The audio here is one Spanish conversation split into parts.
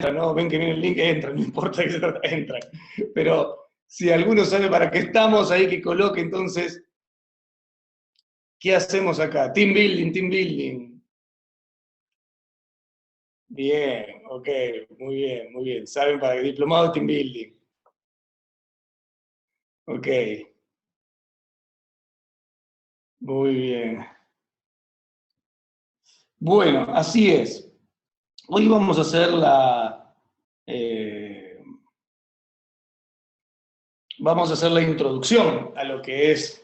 ¿no? Ven que viene el link, entran, no importa de qué se trata, entran. Pero si alguno sabe para qué estamos, ahí que coloque entonces, ¿qué hacemos acá? Team building, team building. Bien, ok, muy bien, muy bien. ¿Saben para qué? Diplomado de team building. Ok, muy bien. Bueno, así es. Hoy vamos a hacer vamos a hacer la introducción a lo que es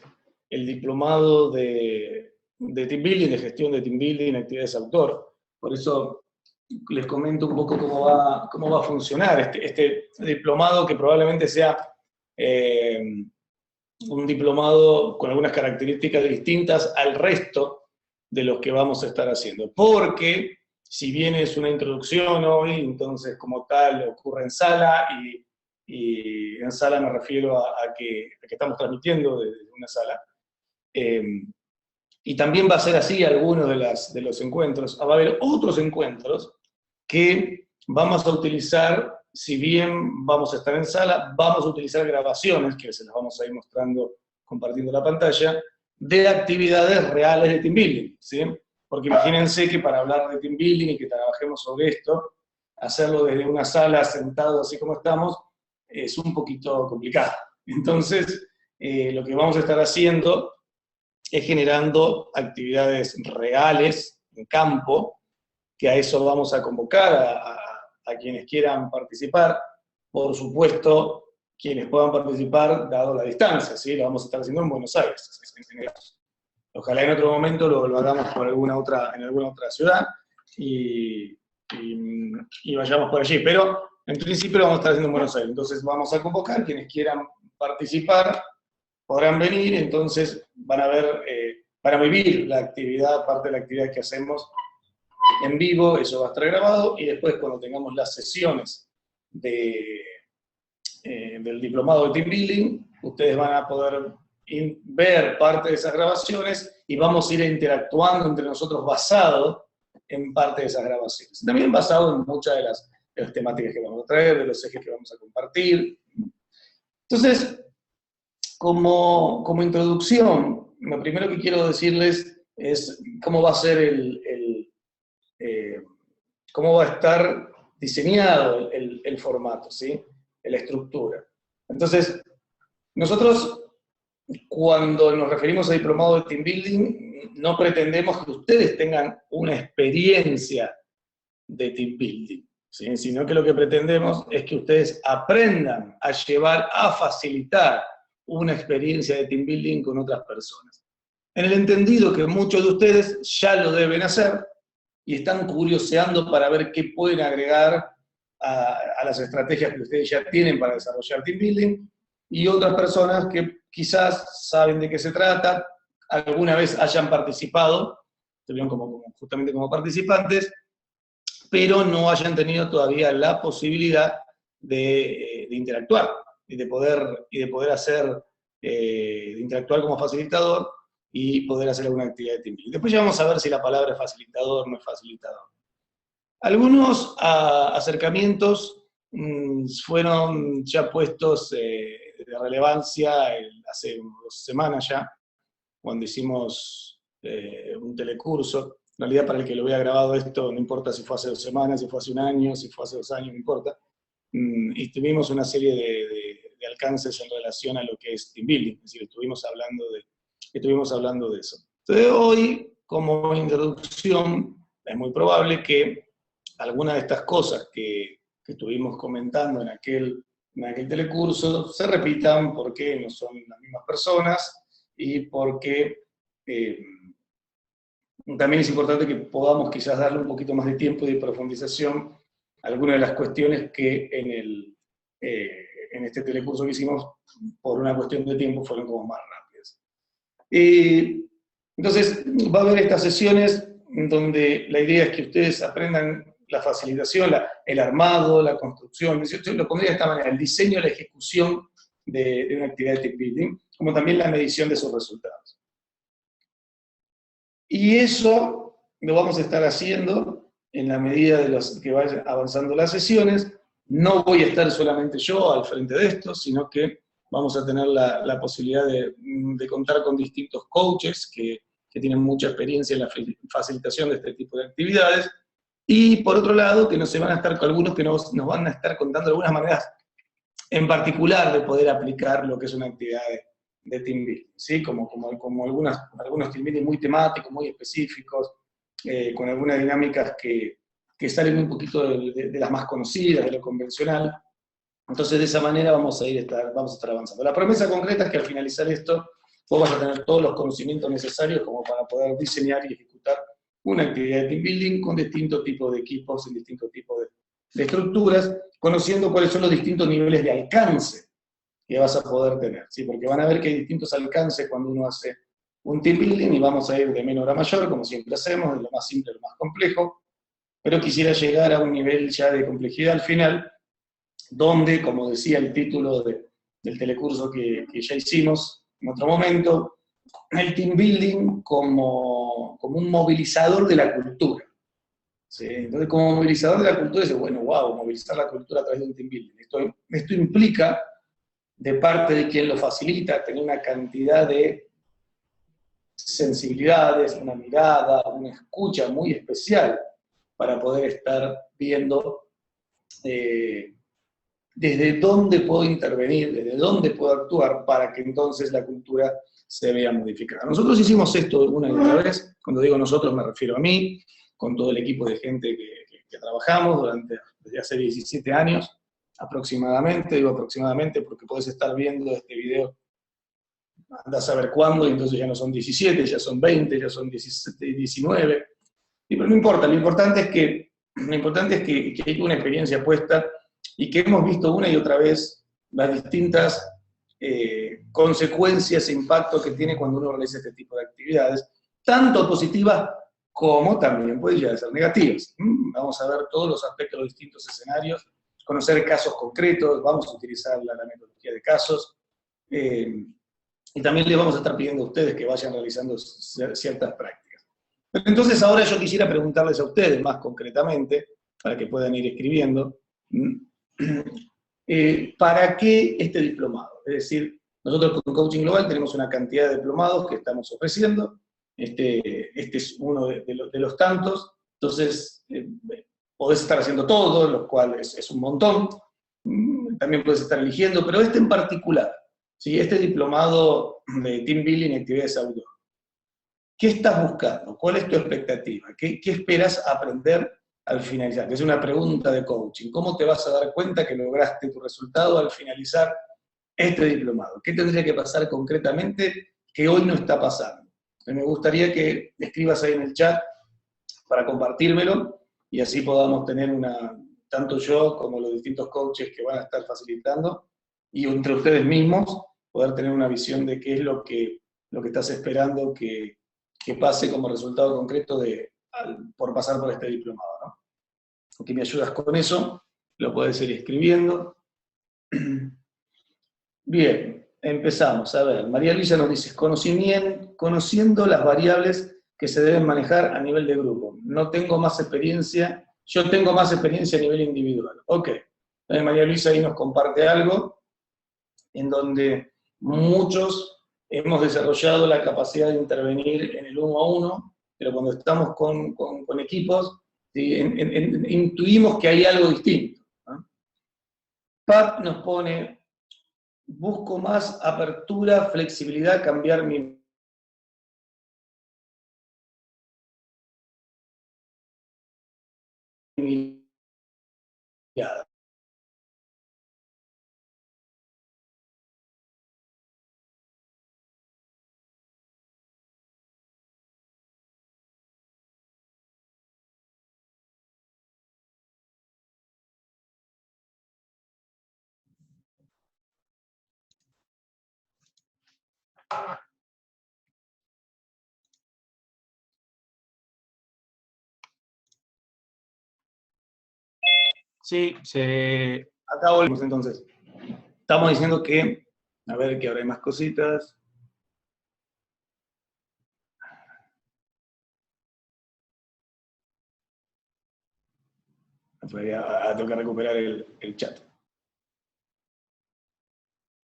el diplomado de Team Building, de gestión de Team Building, actividades autor. Por eso les comento un poco cómo va a funcionar este diplomado, que probablemente sea un diplomado con algunas características distintas al resto de los que vamos a estar haciendo. Porque si bien es una introducción hoy, entonces como tal ocurre en sala, y en sala me refiero a que estamos transmitiendo desde una sala, y también va a ser así algunos de los encuentros. Va a haber otros encuentros que vamos a utilizar, si bien vamos a estar en sala, vamos a utilizar grabaciones, que se las vamos a ir mostrando compartiendo la pantalla, de actividades reales de team building, ¿sí? Porque imagínense que para hablar de team building y que trabajemos sobre esto, hacerlo desde una sala sentado así como estamos, es un poquito complicado. Entonces, lo que vamos a estar haciendo es generando actividades reales en campo, que a eso vamos a convocar a quienes quieran participar. Por supuesto, quienes puedan participar, dado la distancia, ¿sí? Lo vamos a estar haciendo en Buenos Aires. Ojalá en otro momento lo hagamos en alguna otra ciudad y vayamos por allí. Pero en principio lo vamos a estar haciendo en Buenos Aires. Entonces vamos a convocar, quienes quieran participar, podrán venir, entonces van a ver, van a vivir la actividad, parte de la actividad que hacemos en vivo, eso va a estar grabado, y después cuando tengamos las sesiones del diplomado de Team Building, ustedes van a poder ver parte de esas grabaciones y vamos a ir interactuando entre nosotros basado en parte de esas grabaciones. También basado en muchas de las temáticas que vamos a traer, de los ejes que vamos a compartir. Entonces, como introducción, lo primero que quiero decirles es cómo va a ser cómo va a estar diseñado el formato, ¿sí? La estructura. Entonces, nosotros, cuando nos referimos a diplomado de Team Building, no pretendemos que ustedes tengan una experiencia de Team Building, ¿sí? Sino que lo que pretendemos es que ustedes aprendan a llevar, a facilitar una experiencia de Team Building con otras personas. En el entendido que muchos de ustedes ya lo deben hacer, y están curioseando para ver qué pueden agregar a las estrategias que ustedes ya tienen para desarrollar Team Building, y otras personas que quizás saben de qué se trata, alguna vez hayan participado, estuvieron justamente como participantes, pero no hayan tenido todavía la posibilidad de interactuar, y de poder hacer, de interactuar como facilitador, y poder hacer alguna actividad de team building. Después ya vamos a ver si la palabra es facilitador o no es facilitador. Algunos acercamientos fueron ya puestos de relevancia hace 2 semanas ya, cuando hicimos un telecurso. En realidad, para el que lo vea grabado esto, no importa si fue hace 2 semanas, si fue hace 1 año, si fue hace 2 años, no importa. Y tuvimos una serie de alcances en relación a lo que es team building, es decir, estuvimos hablando de eso. Entonces, hoy, como introducción, es muy probable que algunas de estas cosas que estuvimos comentando en aquel telecurso se repitan, porque no son las mismas personas, y porque también es importante que podamos quizás darle un poquito más de tiempo y de profundización a algunas de las cuestiones que en este telecurso que hicimos, por una cuestión de tiempo, fueron como más rápidas. Entonces, va a haber estas sesiones donde la idea es que ustedes aprendan la facilitación, el armado, la construcción, yo lo pondría de esta manera: el diseño, la ejecución de una actividad de team building, como también la medición de sus resultados. Y eso lo vamos a estar haciendo en la medida de los que vayan avanzando las sesiones. No voy a estar solamente yo al frente de esto, sino que vamos a tener la posibilidad de contar con distintos coaches que tienen mucha experiencia en la facilitación de este tipo de actividades, y por otro lado, que nos van a estar algunos que nos van a estar contando algunas maneras en particular de poder aplicar lo que es una actividad de team building, ¿sí? Como algunos team building muy temáticos, muy específicos, con algunas dinámicas que salen un poquito de las más conocidas, de lo convencional. Entonces, de esa manera vamos a estar avanzando. La promesa concreta es que al finalizar esto, vos vas a tener todos los conocimientos necesarios como para poder diseñar y ejecutar una actividad de team building con distintos tipos de equipos, en distintos tipos de estructuras, conociendo cuáles son los distintos niveles de alcance que vas a poder tener, ¿sí? Porque van a ver que hay distintos alcances cuando uno hace un team building, y vamos a ir de menor a mayor, como siempre hacemos, de lo más simple a lo más complejo, pero quisiera llegar a un nivel ya de complejidad al final, donde, como decía el título del telecurso que ya hicimos en otro momento, el team building como un movilizador de la cultura. ¿Sí? Entonces, como movilizador de la cultura, dice, bueno, wow, movilizar la cultura a través de un team building. Esto implica, de parte de quien lo facilita, tener una cantidad de sensibilidades, una mirada, una escucha muy especial para poder estar viendo desde dónde puedo intervenir, desde dónde puedo actuar para que entonces la cultura se vea modificada. Nosotros hicimos esto una y otra vez. Cuando digo nosotros me refiero a mí, con todo el equipo de gente que trabajamos desde hace 17 años aproximadamente. Digo aproximadamente porque podés estar viendo este video andás a saber cuándo, y entonces ya no son 17, ya son 20, ya son 17, 19. Pero no importa, lo importante es que hay una experiencia puesta y que hemos visto una y otra vez las distintas consecuencias e impactos que tiene cuando uno realiza este tipo de actividades, tanto positivas como también pueden llegar a ser negativas. Vamos a ver todos los aspectos de los distintos escenarios, conocer casos concretos, vamos a utilizar la metodología de casos, y también les vamos a estar pidiendo a ustedes que vayan realizando ciertas prácticas. Entonces ahora yo quisiera preguntarles a ustedes más concretamente, para que puedan ir escribiendo, ¿para qué este diplomado? Es decir, nosotros con Coaching Global tenemos una cantidad de diplomados que estamos ofreciendo, este es uno de los tantos, entonces podés estar haciendo todo, lo cual es un montón, también puedes estar eligiendo, pero este en particular, ¿sí? Este diplomado de Team Building y Actividades Outdoor, ¿qué estás buscando? ¿Cuál es tu expectativa? ¿Qué esperas aprender al finalizar? Que es una pregunta de coaching. ¿Cómo te vas a dar cuenta que lograste tu resultado al finalizar este diplomado? ¿Qué tendría que pasar concretamente que hoy no está pasando? Me gustaría que escribas ahí en el chat para compartírmelo, y así podamos tener tanto yo como los distintos coaches que van a estar facilitando, y entre ustedes mismos, poder tener una visión de qué es lo que estás esperando que pase como resultado concreto por pasar por este diplomado, ¿no? Que me ayudas con eso, lo puedes ir escribiendo. Bien, empezamos. A ver, María Luisa nos dice, conociendo las variables que se deben manejar a nivel de grupo. Yo tengo más experiencia a nivel individual. Ok. Entonces María Luisa ahí nos comparte algo en donde muchos hemos desarrollado la capacidad de intervenir en el uno a uno, pero cuando estamos con equipos, ¿sí? Intuimos que hay algo distinto, ¿no? Pat nos pone, busco más apertura, flexibilidad, cambiar mi mirada. Sí, acá volvemos entonces. Estamos diciendo que, a ver que ahora hay más cositas. Tengo que recuperar el chat.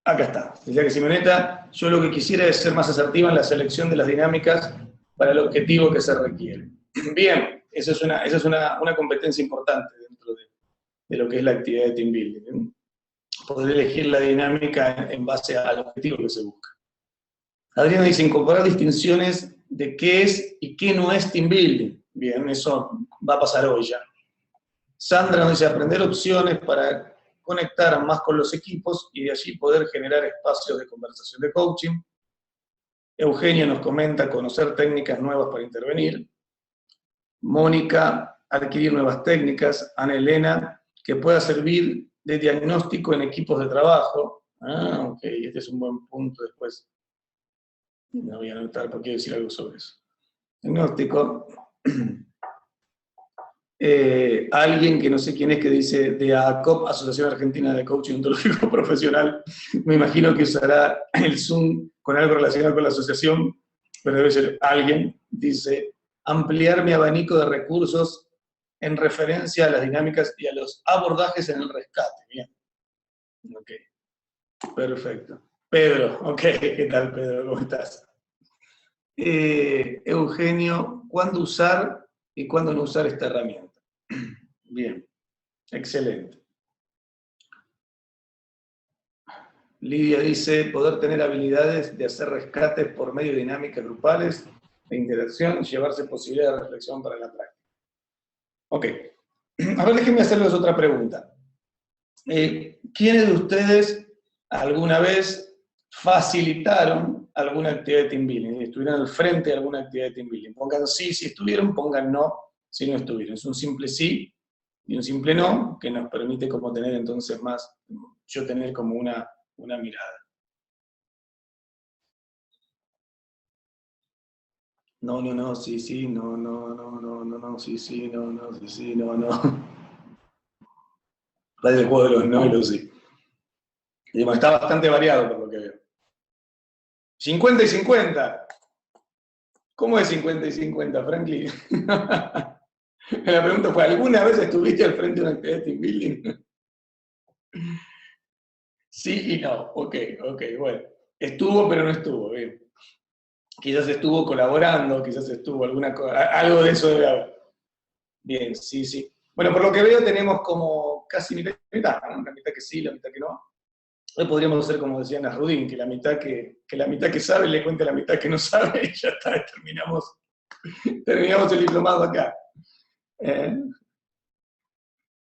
Acá está. Decía que Simonetta, yo lo que quisiera es ser más asertiva en la selección de las dinámicas para el objetivo que se requiere. Bien, esa es una competencia importante dentro de lo que es la actividad de team building. Poder elegir la dinámica en base al objetivo que se busca. Adriana dice, incorporar distinciones de qué es y qué no es team building. Bien, eso va a pasar hoy ya. Sandra nos dice, aprender opciones para conectar más con los equipos y de allí poder generar espacios de conversación de coaching. Eugenio nos comenta, conocer técnicas nuevas para intervenir. Mónica, adquirir nuevas técnicas. Ana Elena, que pueda servir de diagnóstico en equipos de trabajo. Ah, ok, este es un buen punto después. Me voy a anotar porque quiero decir algo sobre eso. Diagnóstico. Alguien que no sé quién es que dice de AACOP, Asociación Argentina de Coaching Ontológico Profesional, me imagino que usará el Zoom con algo relacionado con la asociación, pero debe ser alguien, dice, ampliar mi abanico de recursos en referencia a las dinámicas y a los abordajes en el rescate. Bien. Ok. Perfecto. Pedro, ok, ¿qué tal Pedro? ¿Cómo estás? Eugenio, ¿cuándo usar y cuándo no usar esta herramienta? Bien, excelente. Lidia dice, poder tener habilidades de hacer rescates por medio de dinámicas grupales, de interacción y llevarse posibilidades de reflexión para la práctica. Ok, a ver, déjenme hacerles otra pregunta. ¿Quiénes de ustedes alguna vez facilitaron alguna actividad de team building? ¿Estuvieron al frente de alguna actividad de team building? Pongan sí si estuvieron, pongan no si no estuvieron. Es un simple sí y un simple no, que nos permite como tener entonces más, yo tener como una mirada. No, sí, no, sí, no, sí, no. Va del juego de los no y los sí. Y bueno, está bastante variado por lo que veo. 50 y 50. ¿Cómo es 50 y 50, Franklin? La pregunta fue, ¿alguna vez estuviste al frente de una actividad de team building? Sí y no. Ok, bueno. Estuvo, pero no estuvo, bien. Quizás estuvo colaborando, quizás estuvo alguna cosa, algo de eso debe haber. Bien, sí. Bueno, por lo que veo tenemos como casi mitad y mitad, ¿no? La mitad que sí, la mitad que no. Hoy podríamos hacer como decía Nasrudin, que la mitad que sabe le cuente la mitad que no sabe y ya está, terminamos el diplomado acá.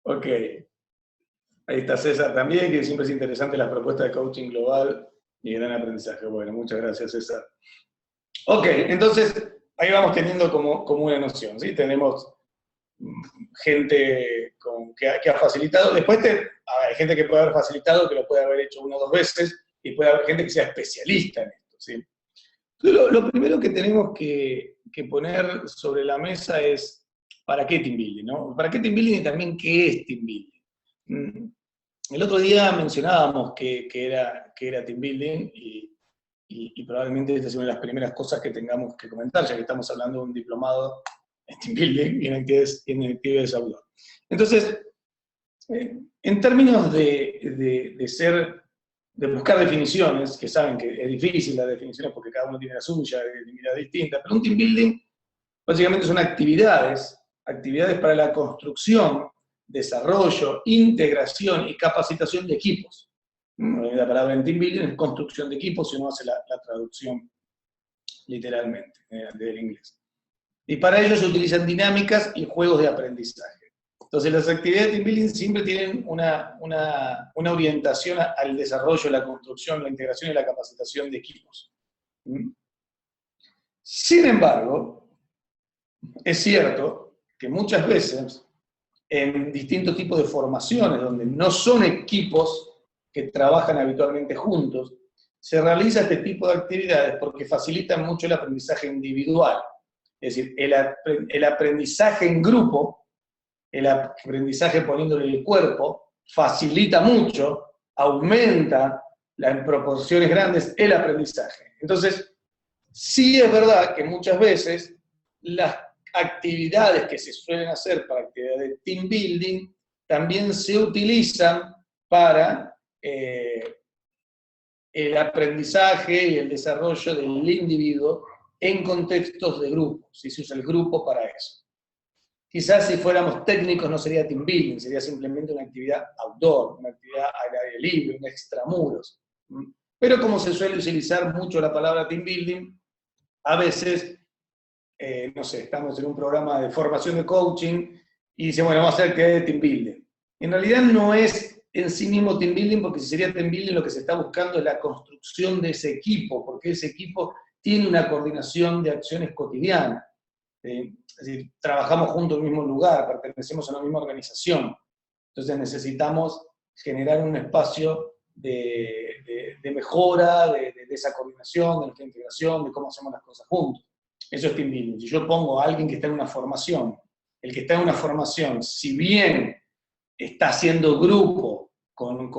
Ok. Ahí está César también, que siempre es interesante las propuestas de coaching global y gran aprendizaje. Bueno, muchas gracias, César. Ok, entonces ahí vamos teniendo como una noción, ¿sí? Tenemos gente que ha facilitado. Después hay gente que puede haber facilitado, que lo puede haber hecho 1 o 2 veces, y puede haber gente que sea especialista en esto, ¿sí? Entonces, lo primero que tenemos que poner sobre la mesa es ¿para qué team building? ¿No? ¿Para qué team building y también qué es team building? El otro día mencionábamos que era team building y probablemente esta es una de las primeras cosas que tengamos que comentar, ya que estamos hablando de un diplomado en team building y en actividades outdoor. Entonces, en términos de buscar definiciones, que saben que es difícil las definiciones porque cada uno tiene la suya, de mirada distinta, pero un team building básicamente son actividades para la construcción, desarrollo, integración y capacitación de equipos. La palabra en team building es construcción de equipos, si uno hace la traducción literalmente del inglés. Y para ello se utilizan dinámicas y juegos de aprendizaje. Entonces las actividades de team building siempre tienen una orientación al desarrollo, la construcción, la integración y la capacitación de equipos. Sin embargo, es cierto que muchas veces en distintos tipos de formaciones, donde no son equipos que trabajan habitualmente juntos, se realiza este tipo de actividades porque facilitan mucho el aprendizaje individual. Es decir, el aprendizaje en grupo, el aprendizaje poniéndole el cuerpo, facilita mucho, aumenta en proporciones grandes el aprendizaje. Entonces, sí es verdad que muchas veces las actividades que se suelen hacer para actividades de team building también se utilizan para el aprendizaje y el desarrollo del individuo en contextos de grupo, si se usa el grupo para eso. Quizás si fuéramos técnicos no sería team building, sería simplemente una actividad outdoor, una actividad al aire libre, un extramuros. Pero como se suele utilizar mucho la palabra team building, a veces, no sé, estamos en un programa de formación de coaching y dicen, bueno, vamos a hacer que es team building. En realidad no es en sí mismo team building, porque si sería team building lo que se está buscando es la construcción de ese equipo, porque ese equipo tiene una coordinación de acciones cotidianas. Es decir, trabajamos juntos en el mismo lugar, pertenecemos a la misma organización. Entonces necesitamos generar un espacio de mejora, de esa coordinación, de nuestra integración, de cómo hacemos las cosas juntos. Eso es team building. Si yo pongo a alguien que está en una formación, el que está en una formación, si bien está haciendo grupo con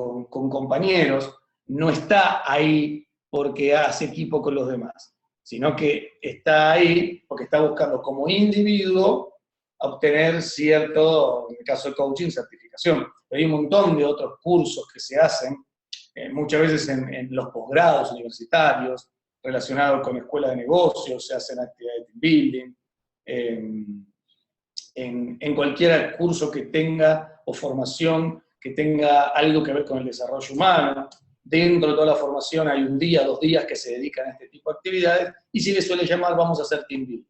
compañeros, no está ahí porque hace equipo con los demás, sino que está ahí porque está buscando como individuo obtener cierto, en el caso del coaching, certificación. Pero hay un montón de otros cursos que se hacen, muchas veces en los posgrados universitarios, relacionados con escuelas de negocios, se hacen actividades de team building, en cualquier curso que tenga, o formación que tenga algo que ver con el desarrollo humano. Dentro de toda la formación hay un día, 2 días que se dedican a este tipo de actividades, y se les suele llamar vamos a hacer team building.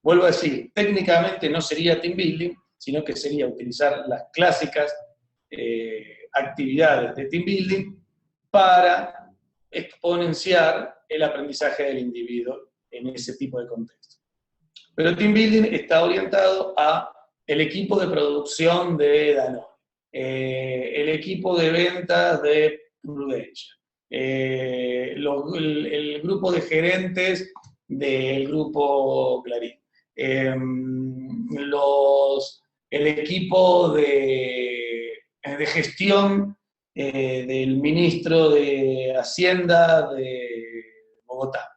Vuelvo a decir, técnicamente no sería team building, sino que sería utilizar las clásicas actividades de team building para exponenciar el aprendizaje del individuo en ese tipo de contexto. Pero team building está orientado a el equipo de producción de Danone, el equipo de ventas de Prudencia, el grupo de gerentes del grupo Clarín, el equipo de gestión del ministro de Hacienda de Bogotá,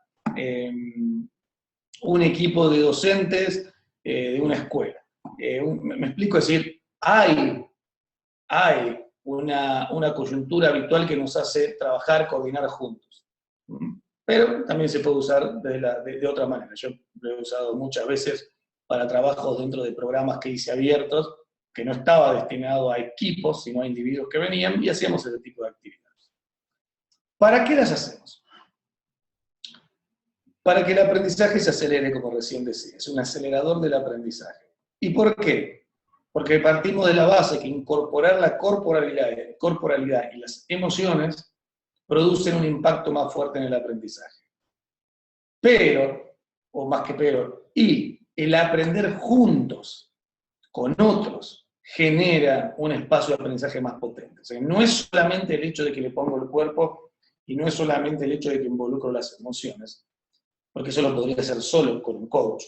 un equipo de docentes de una escuela. Me explico, es decir, hay una coyuntura habitual que nos hace trabajar, coordinar juntos. Pero también se puede usar de otra manera. Yo lo he usado muchas veces para trabajos dentro de programas que hice abiertos, que no estaba destinado a equipos, sino a individuos que venían, y hacíamos ese tipo de actividades. ¿Para qué las hacemos? Para que el aprendizaje se acelere, como recién decía. Es un acelerador del aprendizaje. ¿Y por qué? Porque partimos de la base que incorporar la corporalidad y las emociones producen un impacto más fuerte en el aprendizaje. Pero, o más que pero, y el aprender juntos con otros genera un espacio de aprendizaje más potente. O sea, no es solamente el hecho de que le pongo el cuerpo y no es solamente el hecho de que involucro las emociones, porque eso lo podría hacer solo con un coach,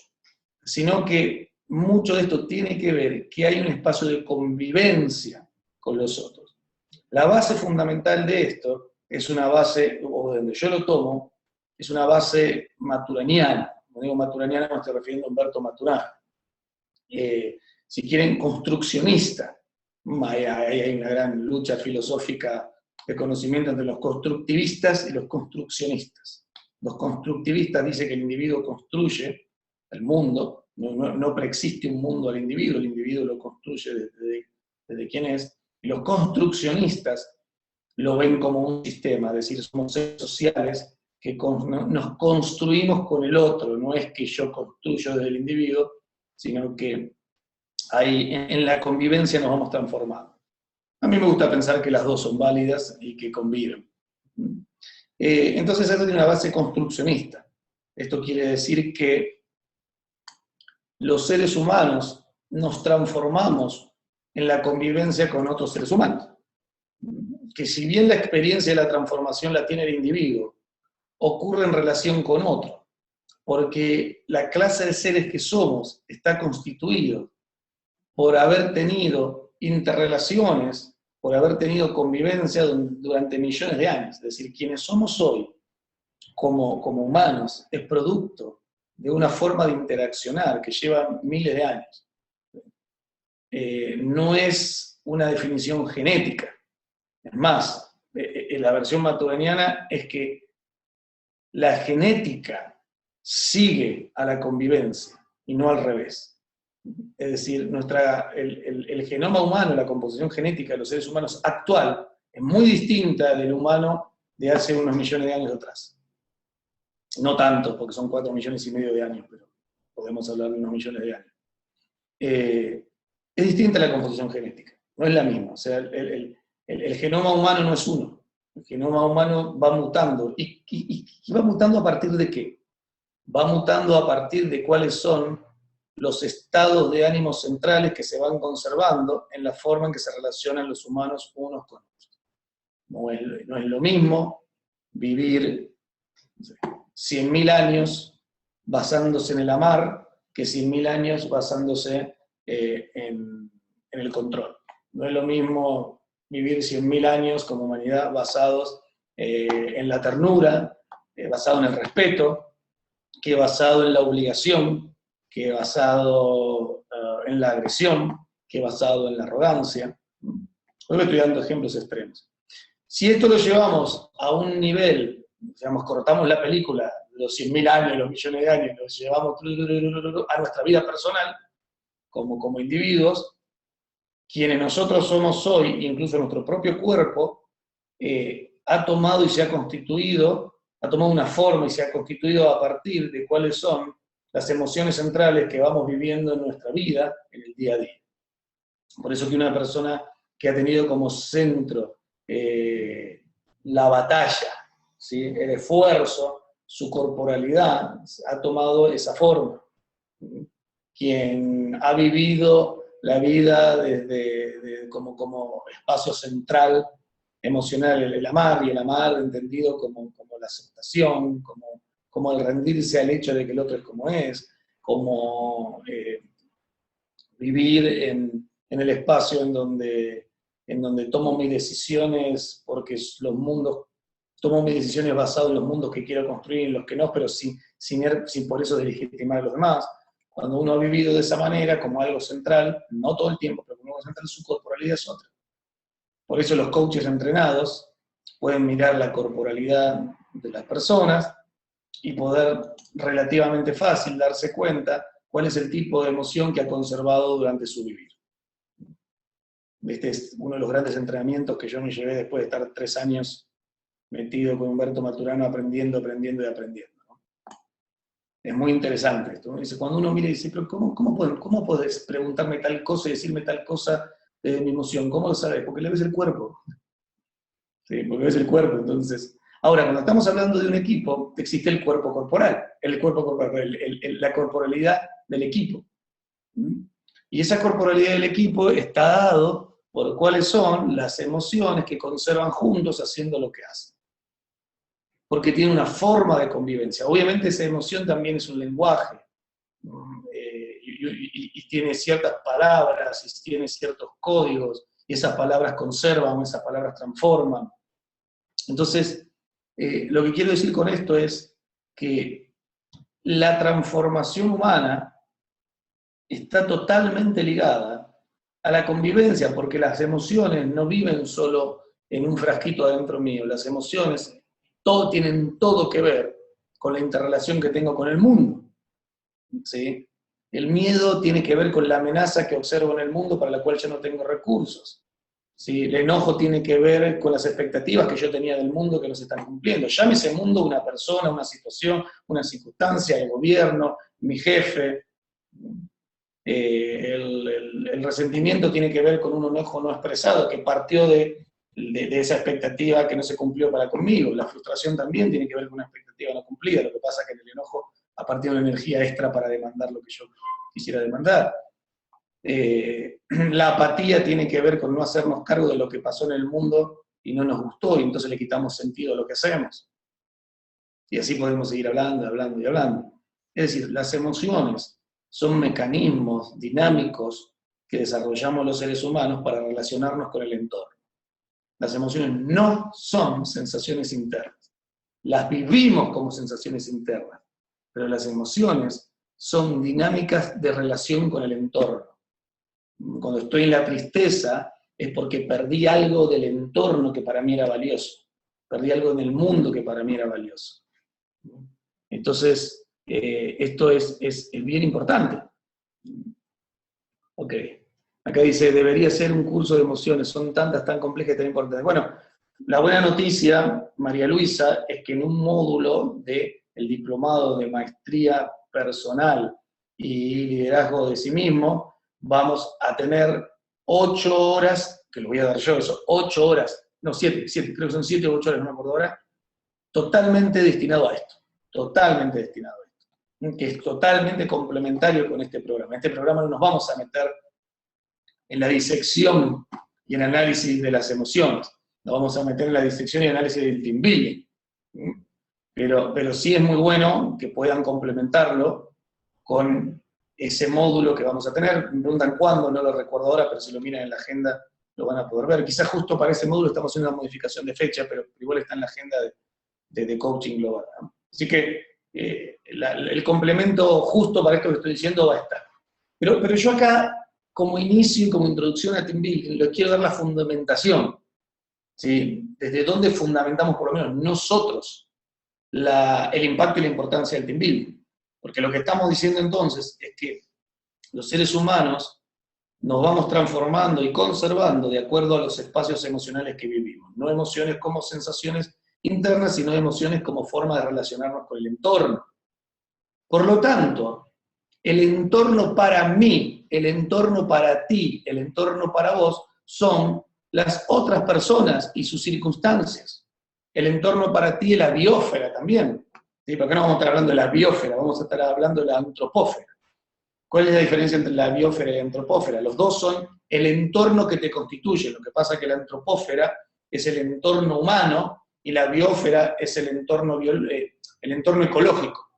sino que mucho de esto tiene que ver que hay un espacio de convivencia con los otros. La base fundamental de esto es una base, o donde yo lo tomo, es una base maturaniana. Cuando digo maturaniana me estoy refiriendo a Humberto Maturana. Si quieren, construccionista. Hay una gran lucha filosófica de conocimiento entre los constructivistas y los construccionistas. Los constructivistas dicen que el individuo construye el mundo, no preexiste un mundo al individuo, el individuo lo construye desde quién es. Y los construccionistas lo ven como un sistema, es decir, somos seres sociales que nos construimos con el otro, no es que yo construyo desde el individuo, sino que ahí en la convivencia nos vamos transformando. A mí me gusta pensar que las dos son válidas y que conviven. Entonces esto tiene una base construccionista. Esto quiere decir que los seres humanos nos transformamos en la convivencia con otros seres humanos. Que si bien la experiencia de la transformación la tiene el individuo, ocurre en relación con otro, porque la clase de seres que somos está constituido por haber tenido interrelaciones, por haber tenido convivencia durante millones de años. Es decir, quienes somos hoy como humanos es producto de una forma de interaccionar que lleva miles de años. No es una definición genética. Es más, la versión maturaniana es que la genética sigue a la convivencia y no al revés. Es decir, el genoma humano, la composición genética de los seres humanos actual, es muy distinta del humano de hace unos millones de años atrás. No tanto, porque son 4,5 millones de años, pero podemos hablar de unos millones de años. Es distinta la composición genética, no es la misma. O sea, el genoma humano no es uno. El genoma humano va mutando. ¿Y va mutando a partir de qué? Va mutando a partir de cuáles son los estados de ánimo centrales que se van conservando en la forma en que se relacionan los humanos unos con otros. No es lo mismo vivir 100.000 años basándose en el amar que 100.000 años basándose en el control. No es lo mismo vivir 100.000 años como humanidad basados en la ternura, basado en el respeto, que basado en la obligación, que basado en la agresión, que basado en la arrogancia. Hoy estoy dando ejemplos extremos. Si esto lo llevamos a un nivel, digamos, cortamos la película, los 100.000 años, los millones de años, los llevamos a nuestra vida personal, como individuos, quienes nosotros somos hoy, incluso nuestro propio cuerpo, ha tomado y se ha constituido, ha tomado una forma y se ha constituido a partir de cuáles son las emociones centrales que vamos viviendo en nuestra vida, en el día a día. Por eso que una persona que ha tenido como centro la batalla, ¿sí?, el esfuerzo, su corporalidad, ha tomado esa forma. Quien ha vivido la vida como espacio central emocional, el amar, y el amar entendido como la aceptación, como el rendirse al hecho de que el otro es como es, como vivir en el espacio en donde tomo mis decisiones, porque tomo mis decisiones basadas en los mundos que quiero construir y en los que no, pero sin por eso legitimar a los demás. Cuando uno ha vivido de esa manera, como algo central, no todo el tiempo, pero como algo central, su corporalidad es otra. Por eso los coaches entrenados pueden mirar la corporalidad de las personas y poder relativamente fácil darse cuenta cuál es el tipo de emoción que ha conservado durante su vivir. Este es uno de los grandes entrenamientos que yo me llevé después de estar 3 años metido con Humberto Maturano aprendiendo y aprendiendo. ¿No? Es muy interesante esto. Dice, cuando uno mira y dice, pero ¿cómo podés preguntarme tal cosa y decirme tal cosa de mi emoción? ¿Cómo lo sabes? Porque le ves el cuerpo. Sí, porque ves el cuerpo, entonces. Ahora, cuando estamos hablando de un equipo, existe el cuerpo corporal, la corporalidad del equipo. Y esa corporalidad del equipo está dado por cuáles son las emociones que conservan juntos haciendo lo que hacen. Porque tiene una forma de convivencia. Obviamente esa emoción también es un lenguaje, y tiene ciertas palabras, y tiene ciertos códigos, y esas palabras conservan, esas palabras transforman. Entonces, lo que quiero decir con esto es que la transformación humana está totalmente ligada a la convivencia, porque las emociones no viven solo en un frasquito adentro mío, las emociones tienen todo que ver con la interrelación que tengo con el mundo. ¿Sí? El miedo tiene que ver con la amenaza que observo en el mundo para la cual yo no tengo recursos. ¿Sí? El enojo tiene que ver con las expectativas que yo tenía del mundo que no se están cumpliendo. Llámese mundo una persona, una situación, una circunstancia, el gobierno, mi jefe. El resentimiento tiene que ver con un enojo no expresado que partió de esa expectativa que no se cumplió para conmigo. La frustración también tiene que ver con una expectativa no cumplida. Lo que pasa es que en el enojo ha partido una energía extra para demandar lo que yo quisiera demandar. La apatía tiene que ver con no hacernos cargo de lo que pasó en el mundo y no nos gustó, y entonces le quitamos sentido a lo que hacemos. Y así podemos seguir hablando y hablando. Es decir, las emociones son mecanismos dinámicos que desarrollamos los seres humanos para relacionarnos con el entorno. Las emociones no son sensaciones internas. Las vivimos como sensaciones internas, pero las emociones son dinámicas de relación con el entorno. Cuando estoy en la tristeza, es porque perdí algo del entorno que para mí era valioso. Perdí algo en el mundo que para mí era valioso. Entonces, esto es bien importante. Ok. Acá dice, debería ser un curso de emociones, son tantas, tan complejas y tan importantes. Bueno, la buena noticia, María Luisa, es que en un módulo del diplomado de maestría personal y liderazgo de sí mismo, vamos a tener 8 horas, que lo voy a dar yo, eso, 8 horas, no, 7, creo que son 7 o 8 horas, no me acuerdo ahora, totalmente destinado a esto, totalmente destinado a esto, que es totalmente complementario con este programa. En este programa no nos vamos a meter en la disección y en análisis de las emociones, nos vamos a meter en la disección y análisis del team building, pero sí es muy bueno que puedan complementarlo con ese módulo que vamos a tener. Me preguntan cuándo, no lo recuerdo ahora, pero si lo miran en la agenda lo van a poder ver. Quizás justo para ese módulo estamos haciendo una modificación de fecha, pero igual está en la agenda de coaching global, ¿no? Así que el complemento justo para esto que estoy diciendo va a estar. Pero yo acá, como inicio y como introducción a Team Building, les quiero dar la fundamentación, ¿sí? Desde dónde fundamentamos, por lo menos nosotros, el impacto y la importancia del Team Building. Porque lo que estamos diciendo entonces es que los seres humanos nos vamos transformando y conservando de acuerdo a los espacios emocionales que vivimos. No emociones como sensaciones internas, sino emociones como forma de relacionarnos con el entorno. Por lo tanto, el entorno para mí, el entorno para ti, el entorno para vos, son las otras personas y sus circunstancias. El entorno para ti es la biosfera también. ¿Sí? ¿Por qué no vamos a estar hablando de la biosfera? Vamos a estar hablando de la antropósfera. ¿Cuál es la diferencia entre la biosfera y la antropósfera? Los dos son el entorno que te constituye. Lo que pasa es que la antropósfera es el entorno humano y la biosfera es el entorno ecológico.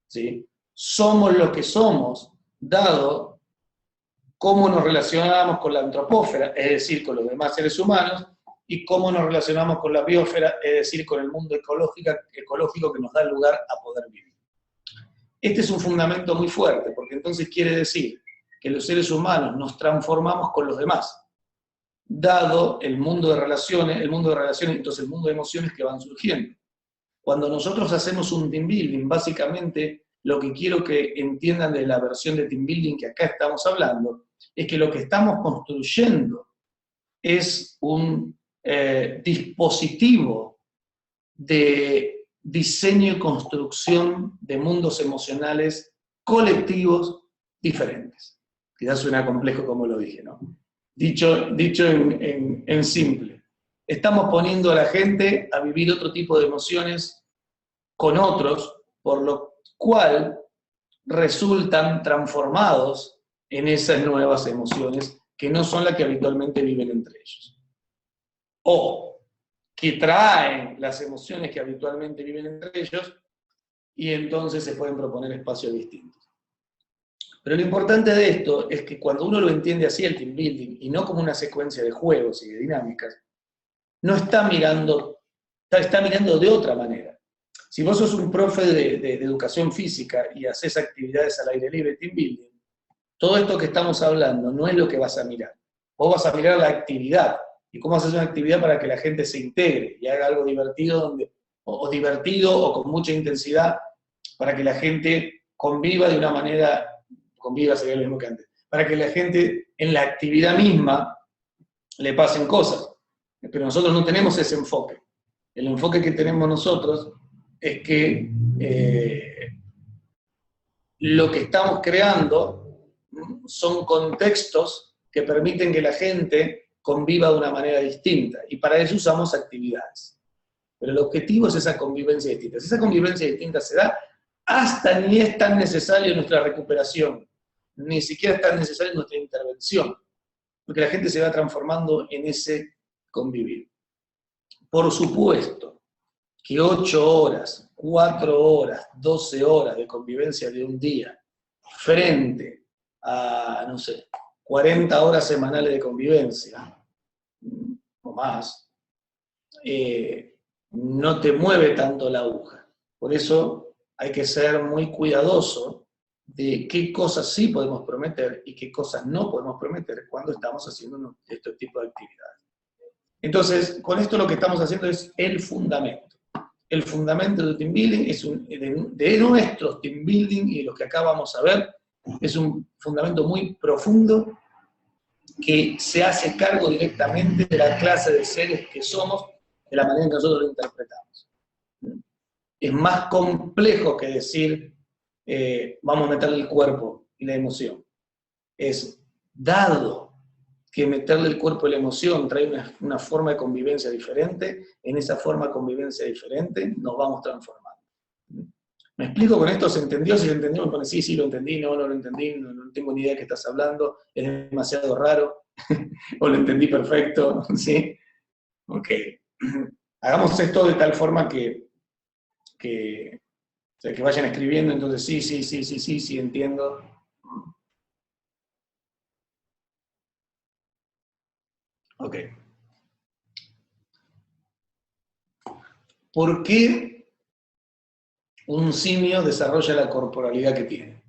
¿Sí? Somos lo que somos, dado cómo nos relacionamos con la antropósfera, es decir, con los demás seres humanos, y cómo nos relacionamos con la biosfera, es decir, con el mundo ecológico que nos da lugar a poder vivir. Este es un fundamento muy fuerte, porque entonces quiere decir que los seres humanos nos transformamos con los demás, dado el mundo de relaciones, entonces el mundo de emociones que van surgiendo. Cuando nosotros hacemos un team building, básicamente lo que quiero que entiendan de la versión de team building que acá estamos hablando, es que lo que estamos construyendo es un dispositivo de diseño y construcción de mundos emocionales colectivos diferentes. Quizás suena complejo como lo dije, ¿no? Dicho en simple. Estamos poniendo a la gente a vivir otro tipo de emociones con otros, por lo cual resultan transformados en esas nuevas emociones que no son las que habitualmente viven entre ellos. O que traen las emociones que habitualmente viven entre ellos, y entonces se pueden proponer espacios distintos. Pero lo importante de esto es que cuando uno lo entiende así, el team building, y no como una secuencia de juegos y de dinámicas, no está mirando, está mirando de otra manera. Si vos sos un profe de educación física y haces actividades al aire libre, team building, todo esto que estamos hablando no es lo que vas a mirar. Vos vas a mirar la actividad, y cómo haces una actividad para que la gente se integre y haga algo divertido, o divertido o con mucha intensidad, para que la gente conviva de una manera, conviva sería lo mismo que antes, para que la gente en la actividad misma le pasen cosas. Pero nosotros no tenemos ese enfoque. El enfoque que tenemos nosotros es que lo que estamos creando son contextos que permiten que la gente conviva de una manera distinta, y para eso usamos actividades. Pero el objetivo es esa convivencia distinta. Si esa convivencia distinta se da, hasta ni es tan necesaria nuestra recuperación, ni siquiera es tan necesaria nuestra intervención, porque la gente se va transformando en ese convivir. Por supuesto que 8 horas, 4 horas, 12 horas de convivencia de un día, frente a, no sé, 40 horas semanales de convivencia, o más, no te mueve tanto la aguja. Por eso hay que ser muy cuidadoso de qué cosas sí podemos prometer y qué cosas no podemos prometer cuando estamos haciendo este tipo de actividades. Entonces, con esto lo que estamos haciendo es el fundamento. El fundamento del team building es de nuestros team building y de los que acá vamos a ver, es un fundamento muy profundo que se hace cargo directamente de la clase de seres que somos, de la manera en que nosotros lo interpretamos. Es más complejo que decir, vamos a meterle el cuerpo y la emoción. Es dado que meterle el cuerpo y la emoción trae una forma de convivencia diferente, en esa forma de convivencia diferente nos vamos transformando. ¿Me explico con esto? ¿Se entendió? Si se entendió, me pone sí, sí, lo entendí, no, no lo entendí, no tengo ni idea de qué estás hablando, es demasiado raro, o lo entendí perfecto, ¿sí? Ok. Hagamos esto de tal forma que vayan escribiendo, entonces sí, entiendo. Ok. ¿Por qué un simio desarrolla la corporalidad que tiene?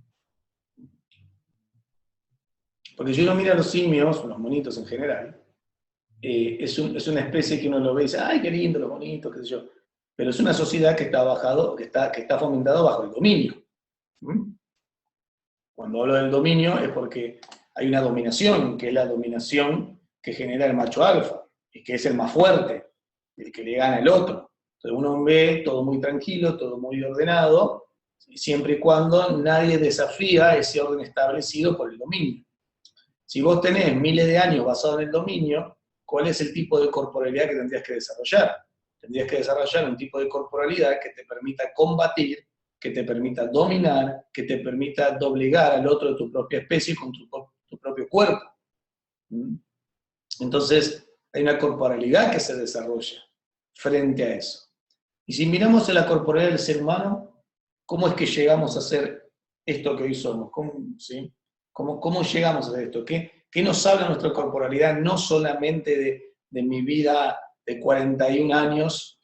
Porque si uno mira a los simios, los monitos en general, es una especie que uno lo ve y dice, ¡ay, qué lindo, los bonitos, qué sé yo! Pero es una sociedad que está fomentada bajo el dominio. Cuando hablo del dominio es porque hay una dominación, que es la dominación que genera el macho alfa, y que es el más fuerte, el que le gana al otro. Entonces uno ve todo muy tranquilo, todo muy ordenado, siempre y cuando nadie desafía ese orden establecido por el dominio. Si vos tenés miles de años basado en el dominio, ¿cuál es el tipo de corporalidad que tendrías que desarrollar? Tendrías que desarrollar un tipo de corporalidad que te permita combatir, que te permita dominar, que te permita doblegar al otro de tu propia especie con tu propio cuerpo. Entonces, hay una corporalidad que se desarrolla frente a eso. Y si miramos en la corporalidad del ser humano, ¿cómo es que llegamos a ser esto que hoy somos? ¿Cómo llegamos a esto? ¿Qué nos habla nuestra corporalidad, no solamente de mi vida de 41 años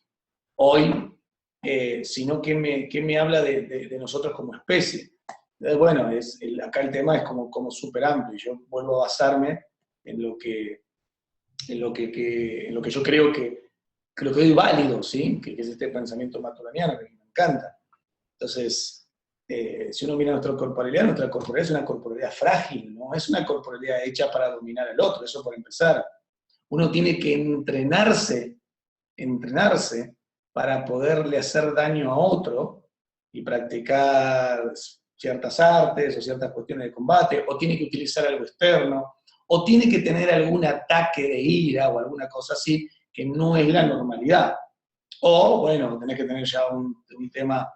hoy, sino que me habla de nosotros como especie? Bueno, acá el tema es como súper amplio, y yo vuelvo a basarme en lo que yo creo que lo que doy válido, ¿sí? Que es este pensamiento maturaniano, que me encanta. Entonces, si uno mira nuestra corporalidad es una corporalidad frágil, no es una corporalidad hecha para dominar al otro, eso por empezar. Uno tiene que entrenarse para poderle hacer daño a otro y practicar ciertas artes o ciertas cuestiones de combate, o tiene que utilizar algo externo, o tiene que tener algún ataque de ira o alguna cosa así, que no es la normalidad. O, bueno, tenés que tener ya un tema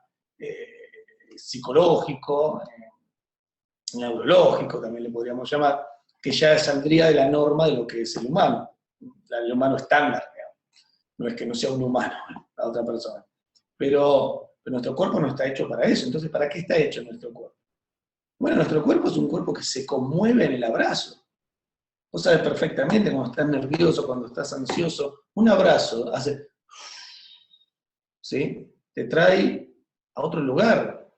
psicológico, neurológico también le podríamos llamar, que ya saldría de la norma de lo que es el humano, el humano estándar, digamos. No es que no sea un humano la otra persona. Pero nuestro cuerpo no está hecho para eso, entonces ¿para qué está hecho nuestro cuerpo? Bueno, nuestro cuerpo es un cuerpo que se conmueve en el abrazo. Vos sabés perfectamente cuando estás nervioso, cuando estás ansioso, un abrazo hace, ¿sí? Te trae a otro lugar.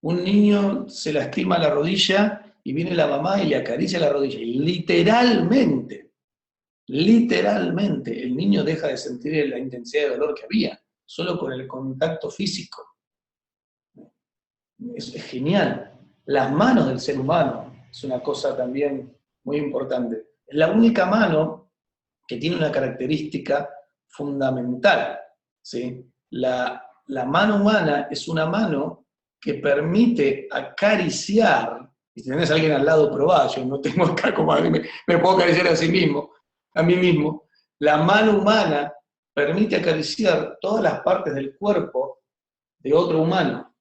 Un niño se lastima la rodilla y viene la mamá y le acaricia la rodilla. Y literalmente, el niño deja de sentir la intensidad de dolor que había, solo con el contacto físico. Es genial. Las manos del ser humano es una cosa también muy importante. Es la única mano que tiene una característica fundamental, ¿sí? La mano humana es una mano que permite acariciar, y si tenés a alguien al lado, probá, yo no tengo acá como me puedo acariciar a mí mismo, la mano humana permite acariciar todas las partes del cuerpo de otro humano.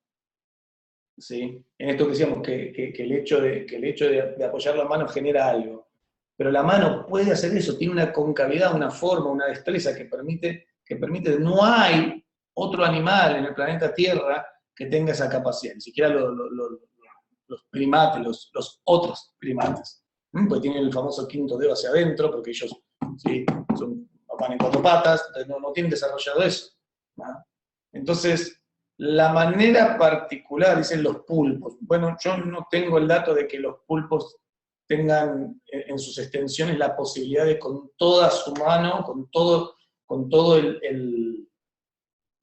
¿Sí? En esto que decíamos, que el hecho de apoyar la mano genera algo. Pero la mano puede hacer eso, tiene una concavidad, una forma, una destreza que permite, no hay otro animal en el planeta Tierra que tenga esa capacidad, ni siquiera los primates, los otros primates. Porque tienen el famoso quinto dedo hacia adentro, porque ellos ¿sí? Van en cuatro patas, entonces no tienen desarrollado eso. ¿no? Entonces, la manera particular, dicen los pulpos. Bueno, yo no tengo el dato de que los pulpos tengan en sus extensiones la posibilidad de con toda su mano, con todo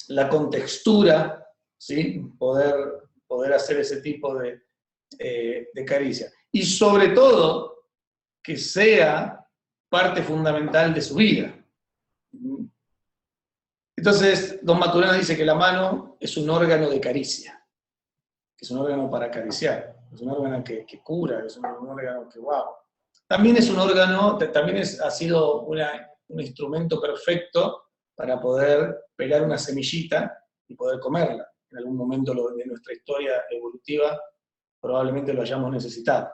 la contextura, ¿sí? poder hacer ese tipo de caricia. Y sobre todo, que sea parte fundamental de su vida. Entonces, don Maturana dice que la mano es un órgano de caricia, que es un órgano para acariciar, es un órgano que cura, es un órgano que, wow. También es un órgano, también ha sido un instrumento perfecto para poder pegar una semillita y poder comerla. En algún momento de nuestra historia evolutiva probablemente lo hayamos necesitado.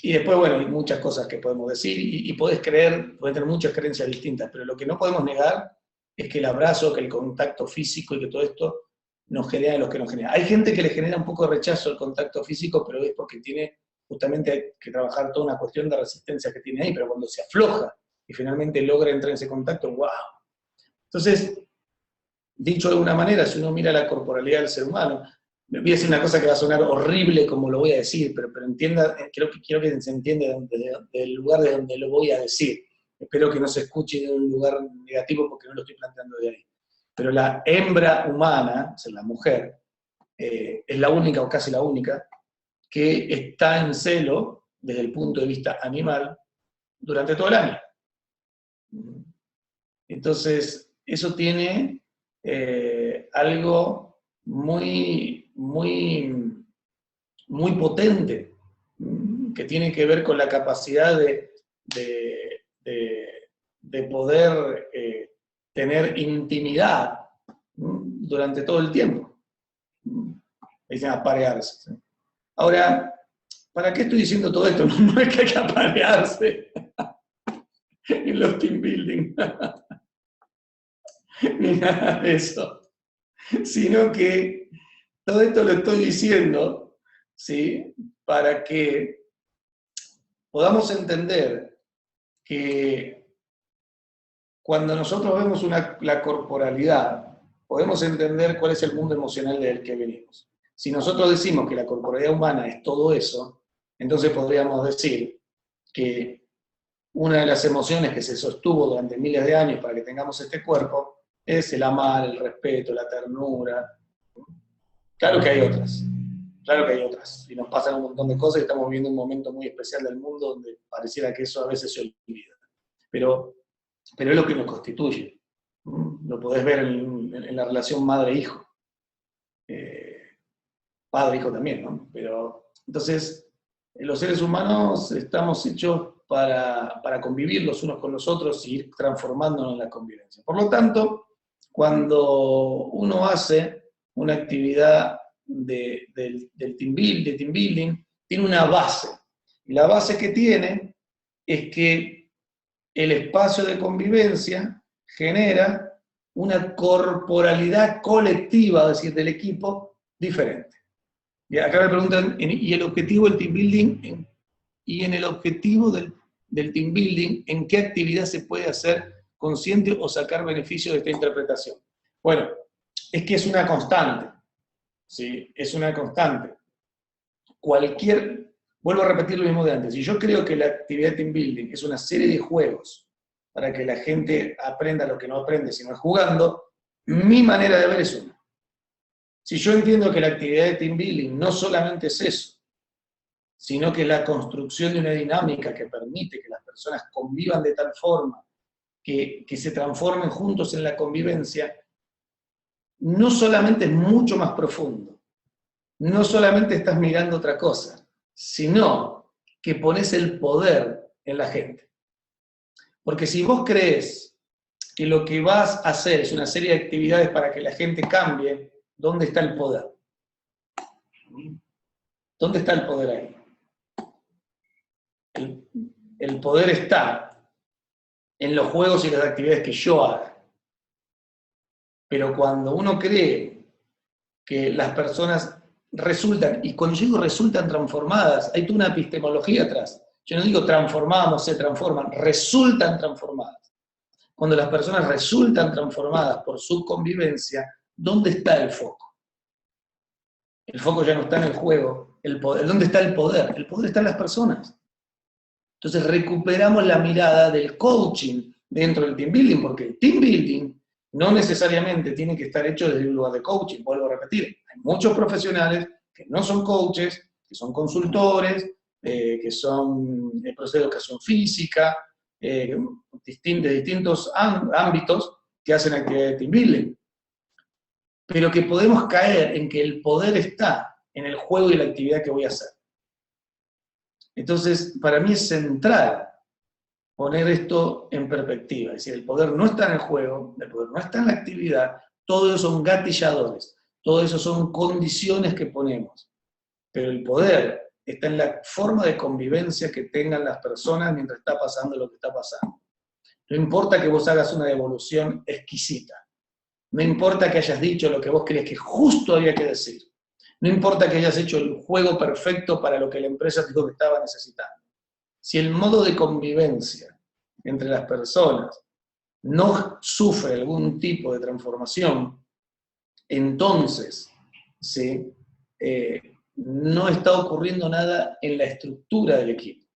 Y después, bueno, hay muchas cosas que podemos decir y podés tener muchas creencias distintas, pero lo que no podemos negar es que el abrazo, que el contacto físico y que todo esto nos genera lo que nos genera. Hay gente que le genera un poco de rechazo al contacto físico, pero es porque tiene justamente que trabajar toda una cuestión de resistencia que tiene ahí, pero cuando se afloja y finalmente logra entrar en ese contacto, ¡wow! Entonces, dicho de alguna manera, si uno mira la corporalidad del ser humano, me voy a decir una cosa que va a sonar horrible como lo voy a decir, pero entienda, quiero que se entienda del lugar de donde lo voy a decir. Espero que no se escuche de un lugar negativo porque no lo estoy planteando de ahí. Pero la hembra humana, o sea, la mujer, es la única o casi la única que está en celo desde el punto de vista animal durante todo el año. Entonces, eso tiene algo muy, muy, muy potente, que tiene que ver con la capacidad de poder tener intimidad durante todo el tiempo. Dicen aparearse. ¿Sí? Ahora, ¿para qué estoy diciendo todo esto? No es que hay que aparearse en los team building, ni nada de eso, sino que todo esto lo estoy diciendo, ¿sí? Para que podamos entender que cuando nosotros vemos la corporalidad, podemos entender cuál es el mundo emocional del que venimos. Si nosotros decimos que la corporalidad humana es todo eso, entonces podríamos decir que una de las emociones que se sostuvo durante miles de años para que tengamos este cuerpo es el amar, el respeto, la ternura. Claro que hay otras, y nos pasan un montón de cosas y estamos viviendo un momento muy especial del mundo donde pareciera que eso a veces se olvida. Pero es lo que nos constituye. Lo podés ver en la relación madre-hijo. Padre-hijo también, ¿no? Pero, entonces, los seres humanos estamos hechos para convivir los unos con los otros y ir transformándonos en la convivencia. Por lo tanto, cuando uno hace una actividad de team building, tiene una base. Y la base que tiene es que el espacio de convivencia genera una corporalidad colectiva, es decir, del equipo, diferente. Y acá me preguntan, ¿y el objetivo del team building? Y en el objetivo del team building, ¿en qué actividad se puede hacer consciente o sacar beneficio de esta interpretación? Bueno, es que es una constante. ¿Sí? Es una constante. Vuelvo a repetir lo mismo de antes, si yo creo que la actividad de team building es una serie de juegos para que la gente aprenda lo que no aprende si no es jugando, mi manera de ver es una. Si yo entiendo que la actividad de team building no solamente es eso, sino que es la construcción de una dinámica que permite que las personas convivan de tal forma que se transformen juntos en la convivencia, no solamente es mucho más profundo, no solamente estás mirando otra cosa, sino que pones el poder en la gente. Porque si vos crees que lo que vas a hacer es una serie de actividades para que la gente cambie, ¿dónde está el poder? ¿Dónde está el poder ahí? El poder está en los juegos y las actividades que yo haga. Pero cuando uno cree que las personas resultan, y cuando yo digo resultan transformadas, hay toda una epistemología atrás. Yo no digo transformamos, se transforman, resultan transformadas. Cuando las personas resultan transformadas por su convivencia, ¿dónde está el foco? El foco ya no está en el juego. El poder, ¿dónde está el poder? El poder está en las personas. Entonces recuperamos la mirada del coaching dentro del team building, porque el team building no necesariamente tiene que estar hecho desde un lugar de coaching, vuelvo a repetir. Hay muchos profesionales que no son coaches, que son consultores, que son profesores de educación física, de distintos ámbitos que hacen actividades de team building. Pero que podemos caer en que el poder está en el juego y la actividad que voy a hacer. Entonces, para mí es central poner esto en perspectiva. Es decir, el poder no está en el juego, el poder no está en la actividad, todo eso son gatilladores, todo eso son condiciones que ponemos. Pero el poder está en la forma de convivencia que tengan las personas mientras está pasando lo que está pasando. No importa que vos hagas una devolución exquisita. No importa que hayas dicho lo que vos crees que justo había que decir. No importa que hayas hecho el juego perfecto para lo que la empresa dijo que estaba necesitando. Si el modo de convivencia entre las personas no sufre algún tipo de transformación, entonces ¿sí? No está ocurriendo nada en la estructura del equipo.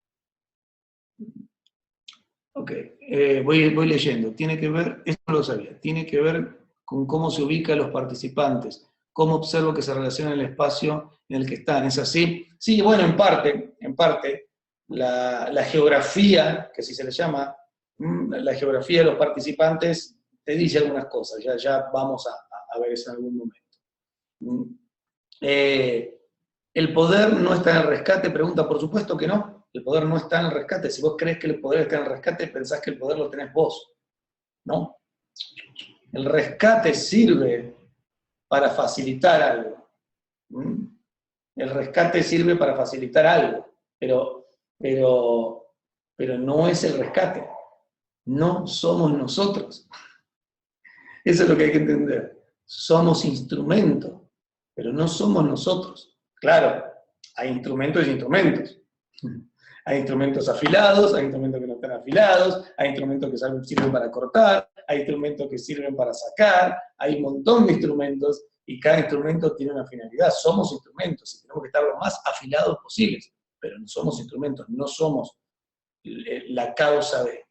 Ok, voy leyendo. Tiene que ver, esto no lo sabía, tiene que ver con cómo se ubican los participantes, cómo observo que se relaciona el espacio en el que están. ¿Es así? Sí, bueno, en parte, la geografía, que así se le llama, la geografía de los participantes te dice algunas cosas, ya vamos a ver eso en algún momento. ¿El poder no está en el rescate? Pregunta, por supuesto que no. El poder no está en el rescate. Si vos crees que el poder está en el rescate, pensás que el poder lo tenés vos. ¿No? El rescate sirve para facilitar algo. El rescate sirve para facilitar algo, pero no es el rescate. No somos nosotros. Eso es lo que hay que entender. Somos instrumentos, pero no somos nosotros. Claro, hay instrumentos y instrumentos. Hay instrumentos afilados, hay instrumentos que no están afilados, hay instrumentos que sirven para cortar, hay instrumentos que sirven para sacar, hay un montón de instrumentos y cada instrumento tiene una finalidad. Somos instrumentos y tenemos que estar lo más afilados posibles, pero no somos instrumentos, no somos la causa de.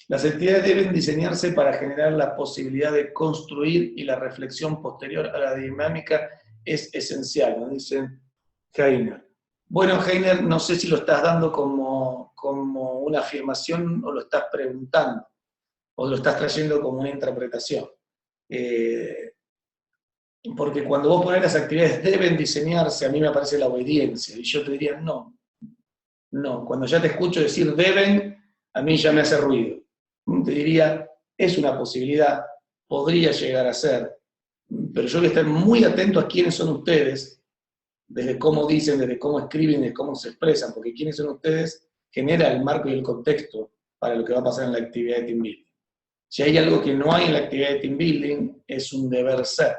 Las actividades deben diseñarse para generar la posibilidad de construir y la reflexión posterior a la dinámica es esencial, ¿no? Dice Heiner. Bueno, Heiner, no sé si lo estás dando como una afirmación o lo estás preguntando, o lo estás trayendo como una interpretación. Porque cuando vos pones las actividades deben diseñarse, a mí me aparece la obediencia, y yo te diría no. Cuando ya te escucho decir deben, a mí ya me hace ruido. Te diría, es una posibilidad, podría llegar a ser, pero yo voy a estar muy atento a quiénes son ustedes, desde cómo dicen, desde cómo escriben, desde cómo se expresan, porque quiénes son ustedes genera el marco y el contexto para lo que va a pasar en la actividad de team building. Si hay algo que no hay en la actividad de team building, es un deber ser.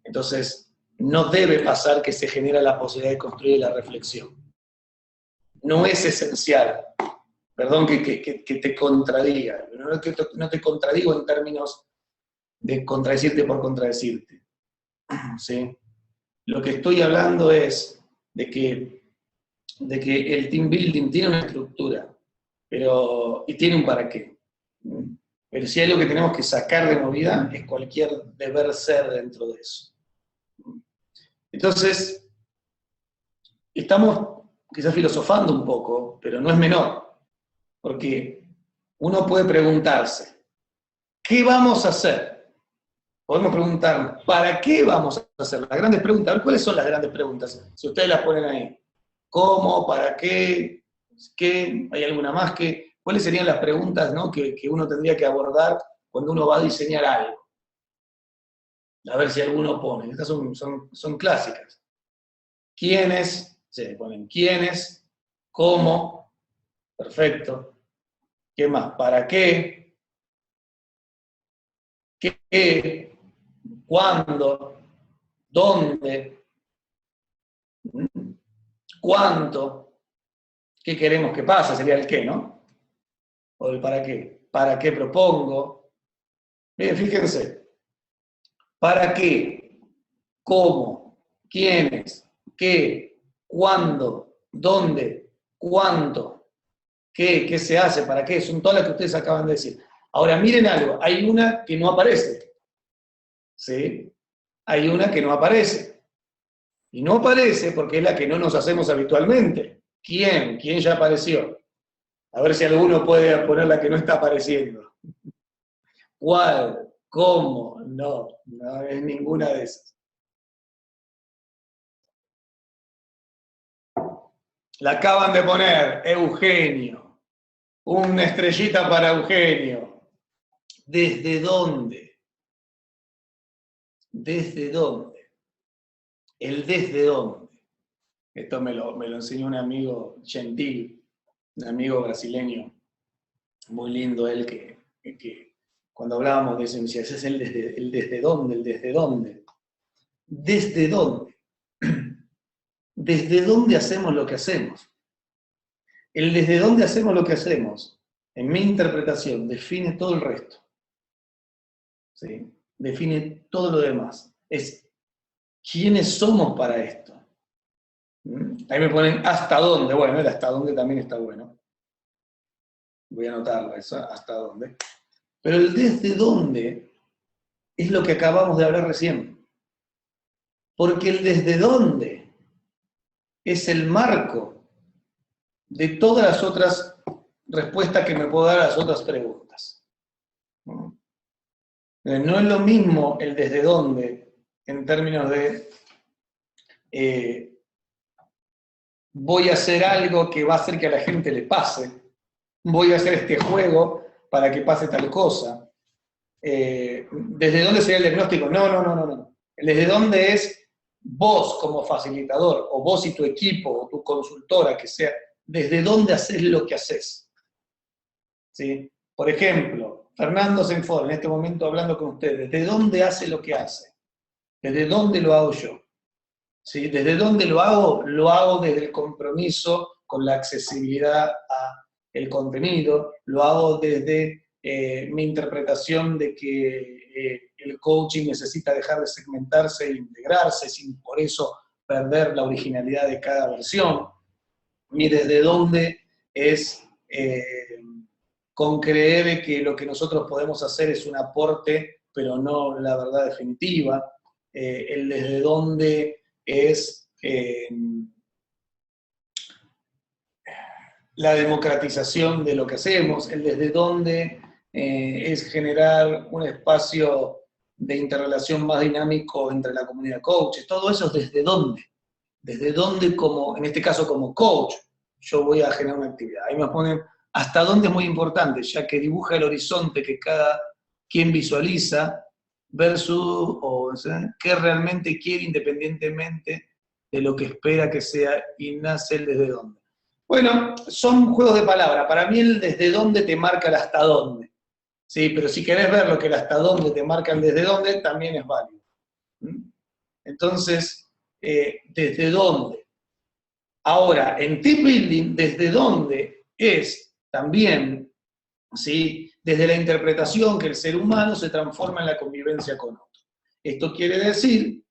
Entonces, no debe pasar que se genera la posibilidad de construir la reflexión. No es esencial. Perdón que te contradiga. No te contradigo en términos de contradecirte por contradecirte. ¿Sí? Lo que estoy hablando es de que el team building tiene una estructura y tiene un para qué. Pero si hay algo que tenemos que sacar de movida es cualquier deber ser dentro de eso. Entonces, estamos quizás filosofando un poco, pero no es menor, porque uno puede preguntarse, ¿qué vamos a hacer? Podemos preguntarnos, ¿para qué vamos a hacer? Las grandes preguntas, a ver, ¿cuáles son las grandes preguntas? Si ustedes las ponen ahí. ¿Cómo? ¿Para qué? ¿Qué? ¿Hay alguna más? ¿Cuáles serían las preguntas, ¿no? que uno tendría que abordar cuando uno va a diseñar algo? A ver si alguno pone. Estas son clásicas. ¿Quiénes? Se ponen quiénes, cómo, perfecto. ¿Qué más? ¿Para qué? ¿Qué? ¿Cuándo? ¿Dónde? ¿Cuánto? ¿Qué queremos que pase? Sería el qué, ¿no? O el para qué. ¿Para qué propongo? Bien, fíjense. ¿Para qué? ¿Cómo? ¿Quiénes? ¿Qué? ¿Cuándo? ¿Dónde? ¿Cuánto? ¿Qué? ¿Qué se hace? ¿Para qué? Son todas las que ustedes acaban de decir. Ahora, miren algo. Hay una que no aparece. ¿Sí? Hay una que no aparece. Y no aparece porque es la que no nos hacemos habitualmente. ¿Quién? ¿Quién ya apareció? A ver si alguno puede poner la que no está apareciendo. ¿Cuál? ¿Cómo? No, no es ninguna de esas. La acaban de poner, Eugenio. Una estrellita para Eugenio. ¿Desde dónde? ¿Desde dónde? El desde dónde. Esto me lo enseñó un amigo gentil, un amigo brasileño, muy lindo él, que cuando hablábamos de eso, me decía, ese es el desde dónde, el desde dónde. ¿Desde dónde? ¿Desde dónde hacemos lo que hacemos? El desde dónde hacemos lo que hacemos, en mi interpretación, define todo el resto. ¿Sí? Define todo lo demás. Es quiénes somos para esto. Ahí me ponen hasta dónde. Bueno, el hasta dónde también está bueno. Voy a anotarlo eso, hasta dónde. Pero el desde dónde es lo que acabamos de hablar recién. Porque el desde dónde es el marco de todas las otras respuestas que me puedo dar a las otras preguntas. No es lo mismo el desde dónde en términos de voy a hacer algo que va a hacer que a la gente le pase, voy a hacer este juego para que pase tal cosa. ¿Desde dónde sería el diagnóstico? No. ¿Desde dónde es vos como facilitador, o vos y tu equipo, o tu consultora, que sea, desde dónde haces lo que haces? ¿Sí? Por ejemplo, Fernando Senfor, en este momento hablando con ustedes, ¿desde dónde hace lo que hace? ¿Desde dónde lo hago yo? ¿Sí? ¿Desde dónde lo hago? Lo hago desde el compromiso con la accesibilidad al contenido, lo hago desde mi interpretación de que el coaching necesita dejar de segmentarse e integrarse sin por eso perder la originalidad de cada versión. Y desde dónde es con creer que lo que nosotros podemos hacer es un aporte, pero no la verdad definitiva. El desde dónde es la democratización de lo que hacemos, el desde dónde es generar un espacio de interrelación más dinámico entre la comunidad de coaches, todo eso es desde dónde como, en este caso como coach, yo voy a generar una actividad. Ahí me ponen hasta dónde es muy importante, ya que dibuja el horizonte que cada quien visualiza versus o sea, qué realmente quiere independientemente de lo que espera que sea y nace el desde dónde. Bueno, son juegos de palabra. Para mí el desde dónde te marca el hasta dónde. Sí, pero si querés ver lo que el hasta dónde te marca el desde dónde, también es válido. Entonces, ¿desde dónde? Ahora, en team building, ¿desde dónde es también, ¿sí? Desde la interpretación que el ser humano se transforma en la convivencia con otro? Esto quiere decir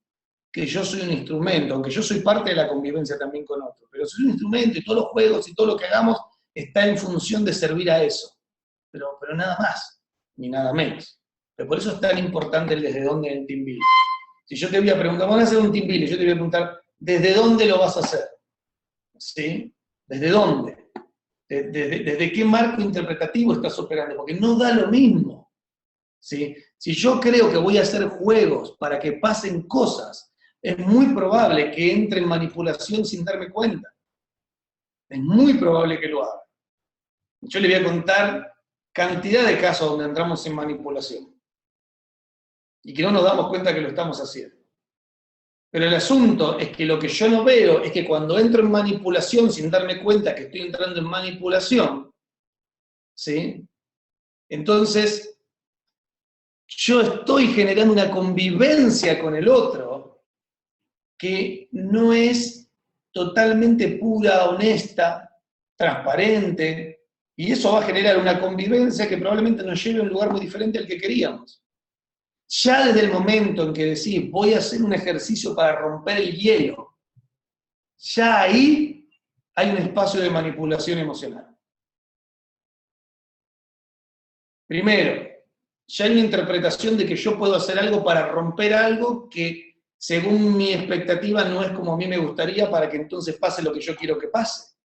que yo soy un instrumento, aunque yo soy parte de la convivencia también con otros, pero soy un instrumento y todos los juegos y todo lo que hagamos está en función de servir a eso. Pero nada más, ni nada menos. Pero por eso es tan importante el desde dónde en el team building. Si yo te voy a preguntar, vamos a hacer un team building, yo te voy a preguntar, ¿desde dónde lo vas a hacer? ¿Sí? ¿Desde dónde? ¿Desde qué marco interpretativo estás operando? Porque no da lo mismo. ¿Sí? Si yo creo que voy a hacer juegos para que pasen cosas, es muy probable que entre en manipulación sin darme cuenta. Es muy probable que lo haga. Yo le voy a contar cantidad de casos donde entramos en manipulación. Y que no nos damos cuenta que lo estamos haciendo. Pero el asunto es que lo que yo no veo es que cuando entro en manipulación sin darme cuenta que estoy entrando en manipulación, ¿sí? Entonces, yo estoy generando una convivencia con el otro que no es totalmente pura, honesta, transparente, y eso va a generar una convivencia que probablemente nos lleve a un lugar muy diferente al que queríamos. Ya desde el momento en que decís, voy a hacer un ejercicio para romper el hielo, ya ahí hay un espacio de manipulación emocional. Primero, ya hay una interpretación de que yo puedo hacer algo para romper algo que, según mi expectativa, no es como a mí me gustaría para que entonces pase lo que yo quiero que pase.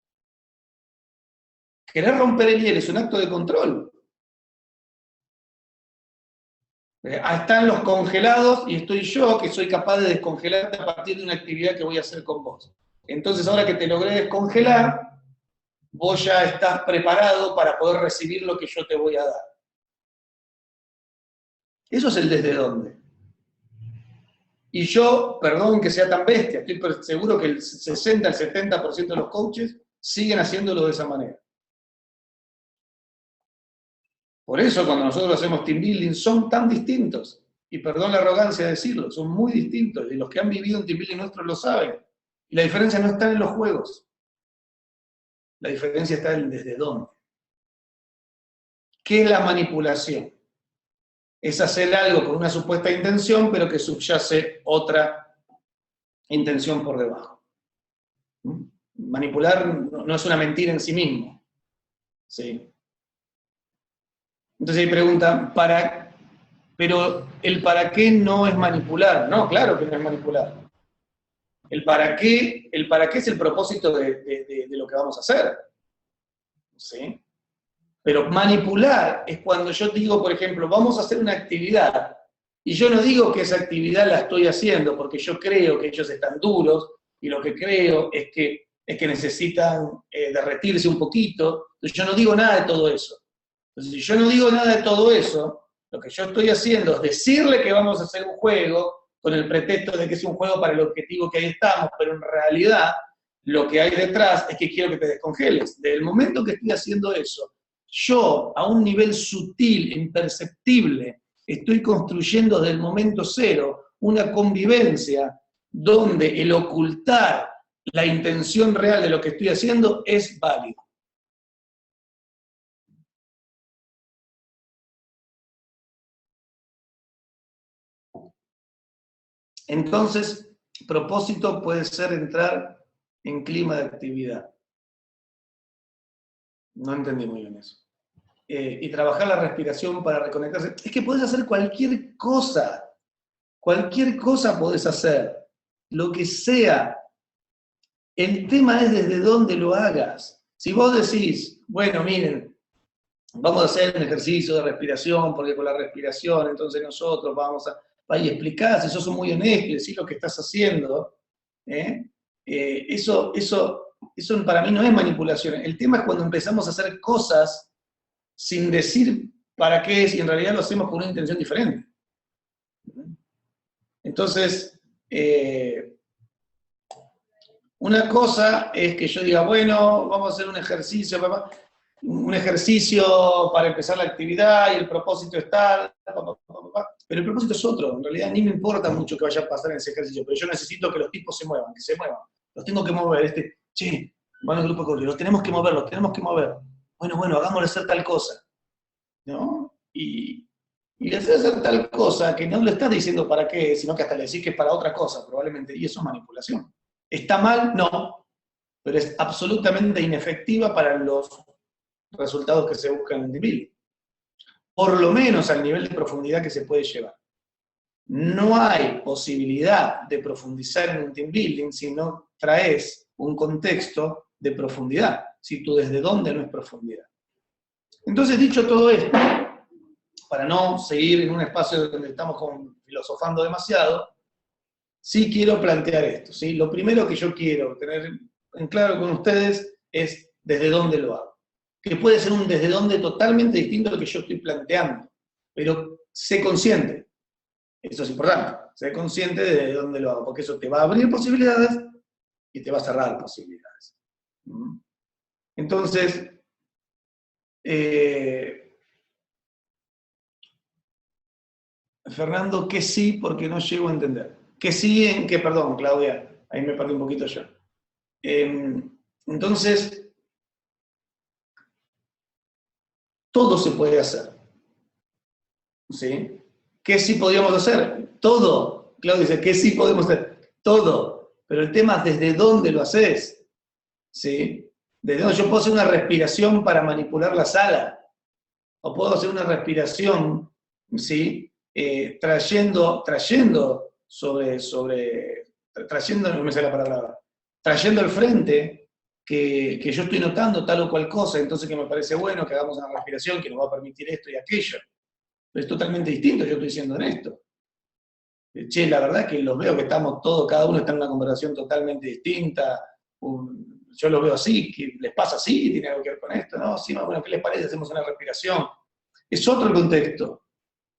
Querer romper el hielo es un acto de control. Están los congelados y estoy yo que soy capaz de descongelarte a partir de una actividad que voy a hacer con vos. Entonces, ahora que te logré descongelar, vos ya estás preparado para poder recibir lo que yo te voy a dar. Eso es el desde dónde. Y yo, perdón que sea tan bestia, estoy seguro que el 60, el 70% de los coaches siguen haciéndolo de esa manera. Por eso cuando nosotros hacemos team building son tan distintos. Y perdón la arrogancia de decirlo, son muy distintos. Y los que han vivido en team building nuestros lo saben. Y la diferencia no está en los juegos. La diferencia está en desde dónde. ¿Qué es la manipulación? Es hacer algo con una supuesta intención, pero que subyace otra intención por debajo. Manipular no es una mentira en sí mismo. ¿Sí? Entonces ahí preguntan, pero el para qué no es manipular. No, claro que no es manipular. El para qué es el propósito de lo que vamos a hacer. ¿Sí? Pero manipular es cuando yo digo, por ejemplo, vamos a hacer una actividad, y yo no digo que esa actividad la estoy haciendo porque yo creo que ellos están duros, y lo que creo es que necesitan derretirse un poquito. Entonces yo no digo nada de todo eso. Entonces, si yo no digo nada de todo eso, lo que yo estoy haciendo es decirle que vamos a hacer un juego con el pretexto de que es un juego para el objetivo que ahí estamos, pero en realidad lo que hay detrás es que quiero que te descongeles. Desde el momento que estoy haciendo eso, yo, a un nivel sutil, imperceptible, estoy construyendo desde el momento cero una convivencia donde el ocultar la intención real de lo que estoy haciendo es válido. Entonces, propósito puede ser entrar en clima de actividad. No entendí muy bien eso. Y trabajar la respiración para reconectarse. Es que podés hacer cualquier cosa. Cualquier cosa podés hacer. Lo que sea. El tema es desde dónde lo hagas. Si vos decís, bueno, miren, vamos a hacer un ejercicio de respiración, porque con la respiración entonces nosotros vamos a y explicar, si sos muy honesto y decís lo que estás haciendo, eso para mí no es manipulación. El tema es cuando empezamos a hacer cosas sin decir para qué es, y en realidad lo hacemos con una intención diferente. Entonces, una cosa es que yo diga, bueno, vamos a hacer un ejercicio para empezar la actividad y el propósito es tal, pero el propósito es otro. En realidad ni me importa mucho que vaya a pasar en ese ejercicio, pero yo necesito que los tipos se muevan, que se muevan. Los tengo que mover. Che, van al grupo de coach, los tenemos que mover, los tenemos que mover. Bueno, hagámosle hacer tal cosa. ¿No? Y le haces hacer tal cosa que no le estás diciendo para qué, sino que hasta le decís que es para otra cosa, probablemente, y eso es manipulación. ¿Está mal? No, pero es absolutamente inefectiva para los resultados que se buscan en team building. Por lo menos al nivel de profundidad que se puede llevar. No hay posibilidad de profundizar en un team building si no traes un contexto de profundidad, si tú desde dónde no es profundidad. Entonces, dicho todo esto, para no seguir en un espacio donde estamos filosofando demasiado, sí quiero plantear esto. ¿Sí? Lo primero que yo quiero tener en claro con ustedes es desde dónde lo hago. Que puede ser un desde dónde totalmente distinto al que yo estoy planteando, pero sé consciente. Eso es importante. Sé consciente de desde dónde lo hago, porque eso te va a abrir posibilidades y te va a cerrar posibilidades. Entonces, Fernando, que sí, porque no llego a entender. Que sí en que, perdón, Claudia, ahí me perdí un poquito yo. Entonces, todo se puede hacer. ¿Sí? ¿Qué sí podíamos hacer? Todo. Claudio dice, ¿qué sí podemos hacer? Todo. Pero el tema es desde dónde lo haces. ¿Sí? Desde dónde yo puedo hacer una respiración para manipular la sala. O puedo hacer una respiración, ¿sí? Trayendo, no me sale la palabra, trayendo al frente que yo estoy notando tal o cual cosa, entonces que me parece bueno que hagamos una respiración que nos va a permitir esto y aquello. Pero es totalmente distinto, yo estoy siendo honesto. Che, la verdad es que los veo que estamos todos, cada uno está en una conversación totalmente distinta, yo lo veo así, que les pasa así, tiene algo que ver con esto, ¿no? Sí, bueno, ¿qué les parece? Hacemos una respiración. Es otro contexto,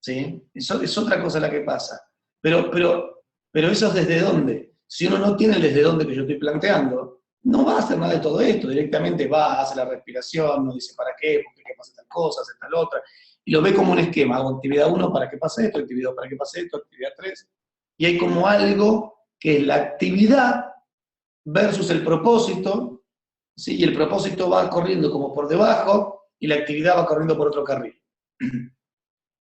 ¿sí? Es otra cosa la que pasa. Pero eso es desde dónde. Si uno no tiene el desde dónde que yo estoy planteando, no va a hacer nada de todo esto, directamente va, hace la respiración, no dice para qué, porque qué pasa tal cosa, hace tal otra, y lo ve como un esquema, hago actividad 1 para que pase esto, actividad 2 para que pase esto, actividad 3, y hay como algo que es la actividad versus el propósito, ¿sí? Y el propósito va corriendo como por debajo, y la actividad va corriendo por otro carril.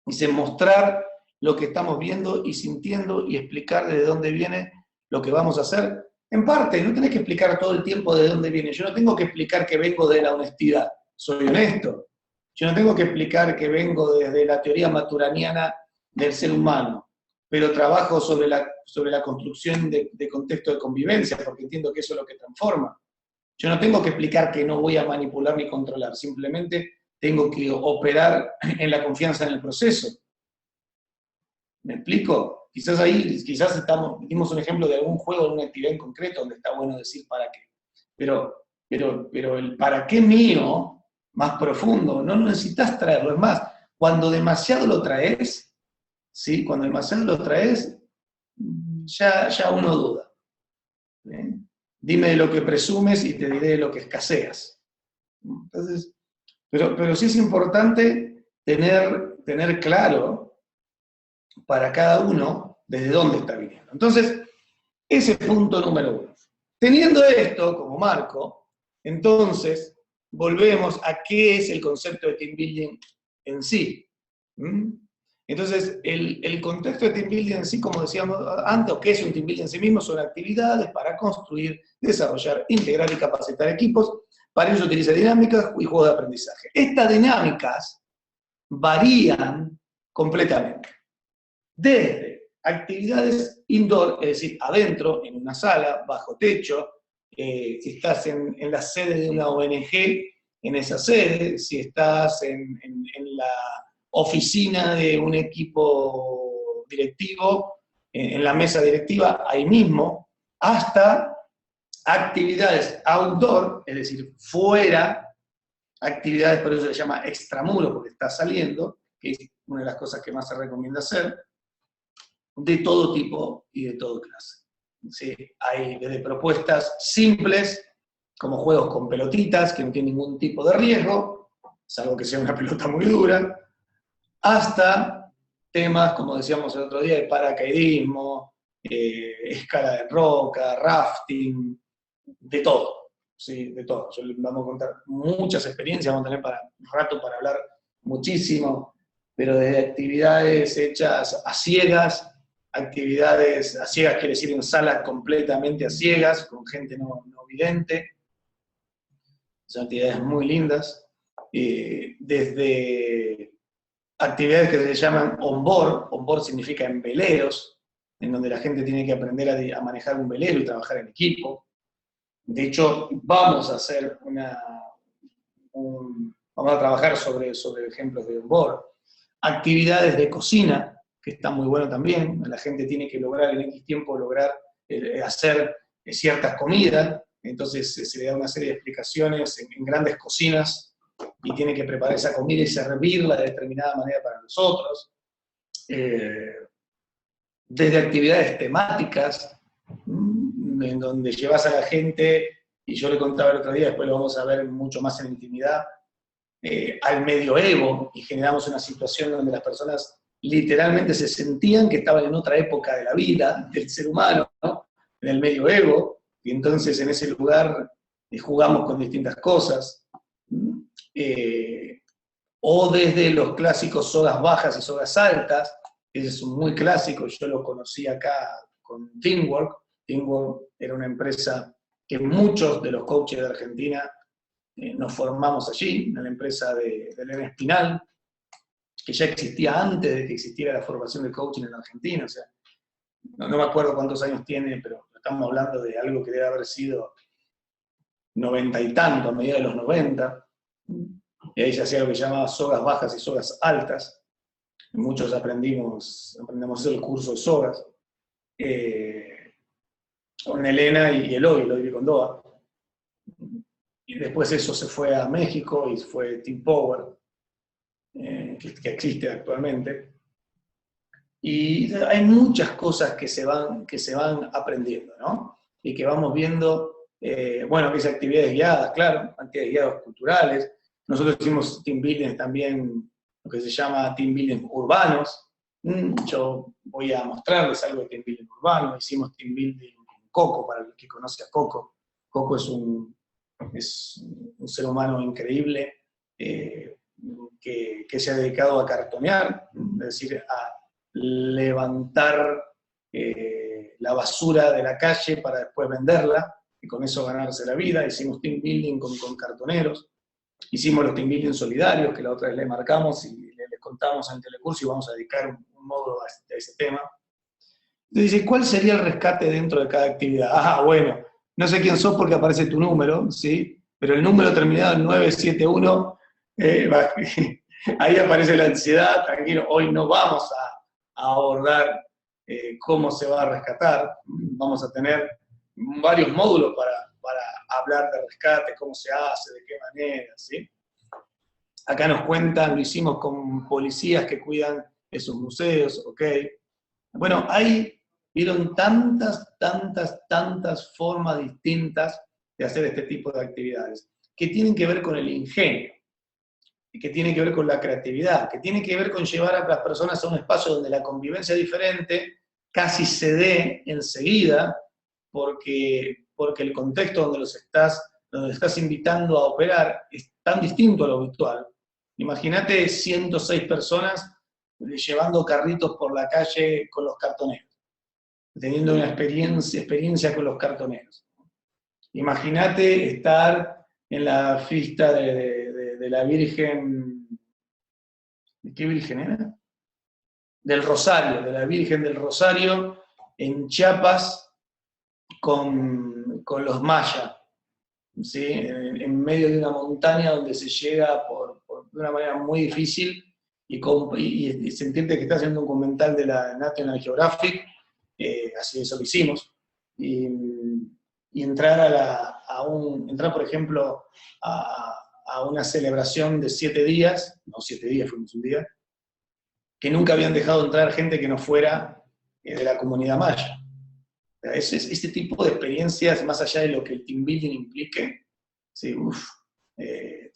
Dice, mostrar lo que estamos viendo y sintiendo y explicar de dónde viene lo que vamos a hacer. En parte, no tenés que explicar todo el tiempo de dónde viene. Yo no tengo que explicar que vengo de la honestidad, soy honesto. Yo no tengo que explicar que vengo desde la teoría maturaniana del ser humano, pero trabajo sobre la construcción de contexto de convivencia, porque entiendo que eso es lo que transforma. Yo no tengo que explicar que no voy a manipular ni controlar, simplemente tengo que operar en la confianza en el proceso. ¿Me explico? Quizás ahí, dimos un ejemplo de algún juego, de una actividad en concreto, donde está bueno decir para qué. Pero el para qué mío, más profundo, no necesitas traerlo. Es más, cuando demasiado lo traes, ¿sí? Cuando demasiado lo traes, ya uno duda. ¿Eh? Dime de lo que presumes y te diré de lo que escaseas. Entonces, pero sí es importante tener claro para cada uno desde dónde está viniendo. Entonces, ese punto número 1. Teniendo esto como marco, entonces volvemos a qué es el concepto de team building en sí. Entonces, el contexto de team building en sí, como decíamos antes, o qué es un team building en sí mismo, son actividades para construir, desarrollar, integrar y capacitar equipos. Para ello se utiliza dinámicas y juegos de aprendizaje. Estas dinámicas varían completamente. Desde actividades indoor, es decir, adentro, en una sala, bajo techo, si estás en la sede de una ONG, en esa sede, si estás en la oficina de un equipo directivo, en la mesa directiva, ahí mismo, hasta actividades outdoor, es decir, fuera, actividades, por eso se llama extramuro, porque está saliendo, que es una de las cosas que más se recomienda hacer, de todo tipo y de todo clase. ¿Sí? Hay desde propuestas simples, como juegos con pelotitas, que no tienen ningún tipo de riesgo, salvo que sea una pelota muy dura, hasta temas, como decíamos el otro día, de paracaidismo, escala de roca, rafting, de todo, ¿sí? De todo. Vamos a contar muchas experiencias, vamos a tener un rato para hablar muchísimo, pero desde actividades hechas a ciegas, actividades a ciegas quiere decir en salas completamente a ciegas, con gente no vidente, son actividades muy lindas, desde actividades que se llaman on-board significa en veleros, en donde la gente tiene que aprender a manejar un velero y trabajar en equipo. De hecho, vamos a hacer vamos a trabajar sobre ejemplos de on-board. Actividades de cocina, que está muy bueno también, la gente tiene que lograr en X tiempo hacer ciertas comidas, entonces se le da una serie de explicaciones en grandes cocinas, y tiene que preparar esa comida y servirla de determinada manera para nosotros. Desde actividades temáticas, en donde llevas a la gente, y yo le contaba el otro día, después lo vamos a ver mucho más en intimidad, al medioevo, y generamos una situación donde las personas literalmente se sentían que estaban en otra época de la vida, del ser humano, ¿no? En el medioevo, y entonces en ese lugar jugamos con distintas cosas. O desde los clásicos sogas bajas y sogas altas, ese es un muy clásico, yo lo conocí acá con Teamwork. Teamwork era una empresa que muchos de los coaches de Argentina nos formamos allí, en la empresa de Elena Espinal, que ya existía antes de que existiera la formación de coaching en Argentina, o sea, no me acuerdo cuántos años tiene, pero estamos hablando de algo que debe haber sido 90 y tanto, a mediados de los 90, y ahí se hacía lo que se llamaba sogas bajas y sogas altas. Muchos aprendemos a hacer el curso de sogas, con Elena y Eloy Vicondoa. Y después eso se fue a México y fue Team Power, que existe actualmente. Y hay muchas cosas que se van aprendiendo, ¿no? Y que vamos viendo, bueno, que es actividades guiadas, claro, actividades guiadas culturales. Nosotros hicimos team building también, lo que se llama team building urbanos. Yo voy a mostrarles algo de team building urbano. Hicimos team building en Coco, para el que conoce a Coco. Coco es un ser humano increíble que se ha dedicado a cartonear, es decir, a levantar la basura de la calle para después venderla y con eso ganarse la vida. Hicimos team building con cartoneros. Hicimos los team building solidarios, que la otra vez le marcamos y les contamos en el telecurso y vamos a dedicar un módulo a ese tema. Entonces dice, ¿cuál sería el rescate dentro de cada actividad? Ah, bueno, no sé quién sos porque aparece tu número, ¿sí? Pero el número terminado en 971, ahí aparece la ansiedad, tranquilo, hoy no vamos a abordar cómo se va a rescatar, vamos a tener varios módulos para hablar de rescate, cómo se hace, de qué manera, ¿sí? Acá nos cuentan, lo hicimos con policías que cuidan esos museos, ok. Bueno, vieron tantas formas distintas de hacer este tipo de actividades, que tienen que ver con el ingenio, que tienen que ver con la creatividad, que tienen que ver con llevar a las personas a un espacio donde la convivencia diferente casi se dé enseguida, porque el contexto donde estás invitando a operar es tan distinto a lo virtual. Imagínate 106 personas llevando carritos por la calle con los cartoneros, teniendo una experiencia con los cartoneros. Imagínate estar en la fiesta de la Virgen, ¿de qué Virgen era? Del Rosario, de la Virgen del Rosario, en Chiapas, con los mayas, ¿sí? En medio de una montaña donde se llega de una manera muy difícil y sentirte que estás haciendo un documental de la National Geographic, así eso lo hicimos, y entrar entrar, por ejemplo, a una celebración de 7 días, no 7 días, fuimos un día, que nunca habían dejado entrar gente que no fuera de la comunidad maya. Ese tipo de experiencias, más allá de lo que el team building implique, sí,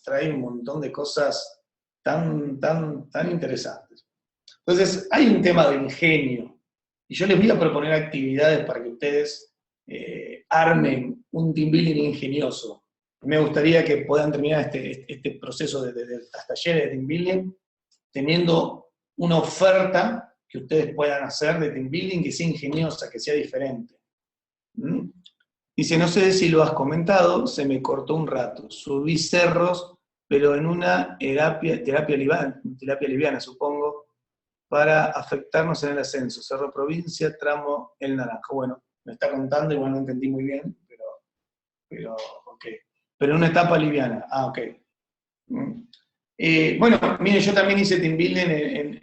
trae un montón de cosas tan interesantes. Entonces, hay un tema de ingenio, y yo les voy a proponer actividades para que ustedes armen un team building ingenioso. Me gustaría que puedan terminar este proceso de talleres de team building teniendo una oferta que ustedes puedan hacer de team building que sea ingeniosa, que sea diferente. Dice, no sé si lo has comentado, se me cortó un rato. Subí cerros, pero en una terapia liviana, supongo, para afectarnos en el ascenso. Cerro Provincia, tramo El Naranjo. Bueno, me está contando, igual no entendí muy bien, pero ok. Pero en una etapa liviana, ok. Bueno, mire, yo también hice team building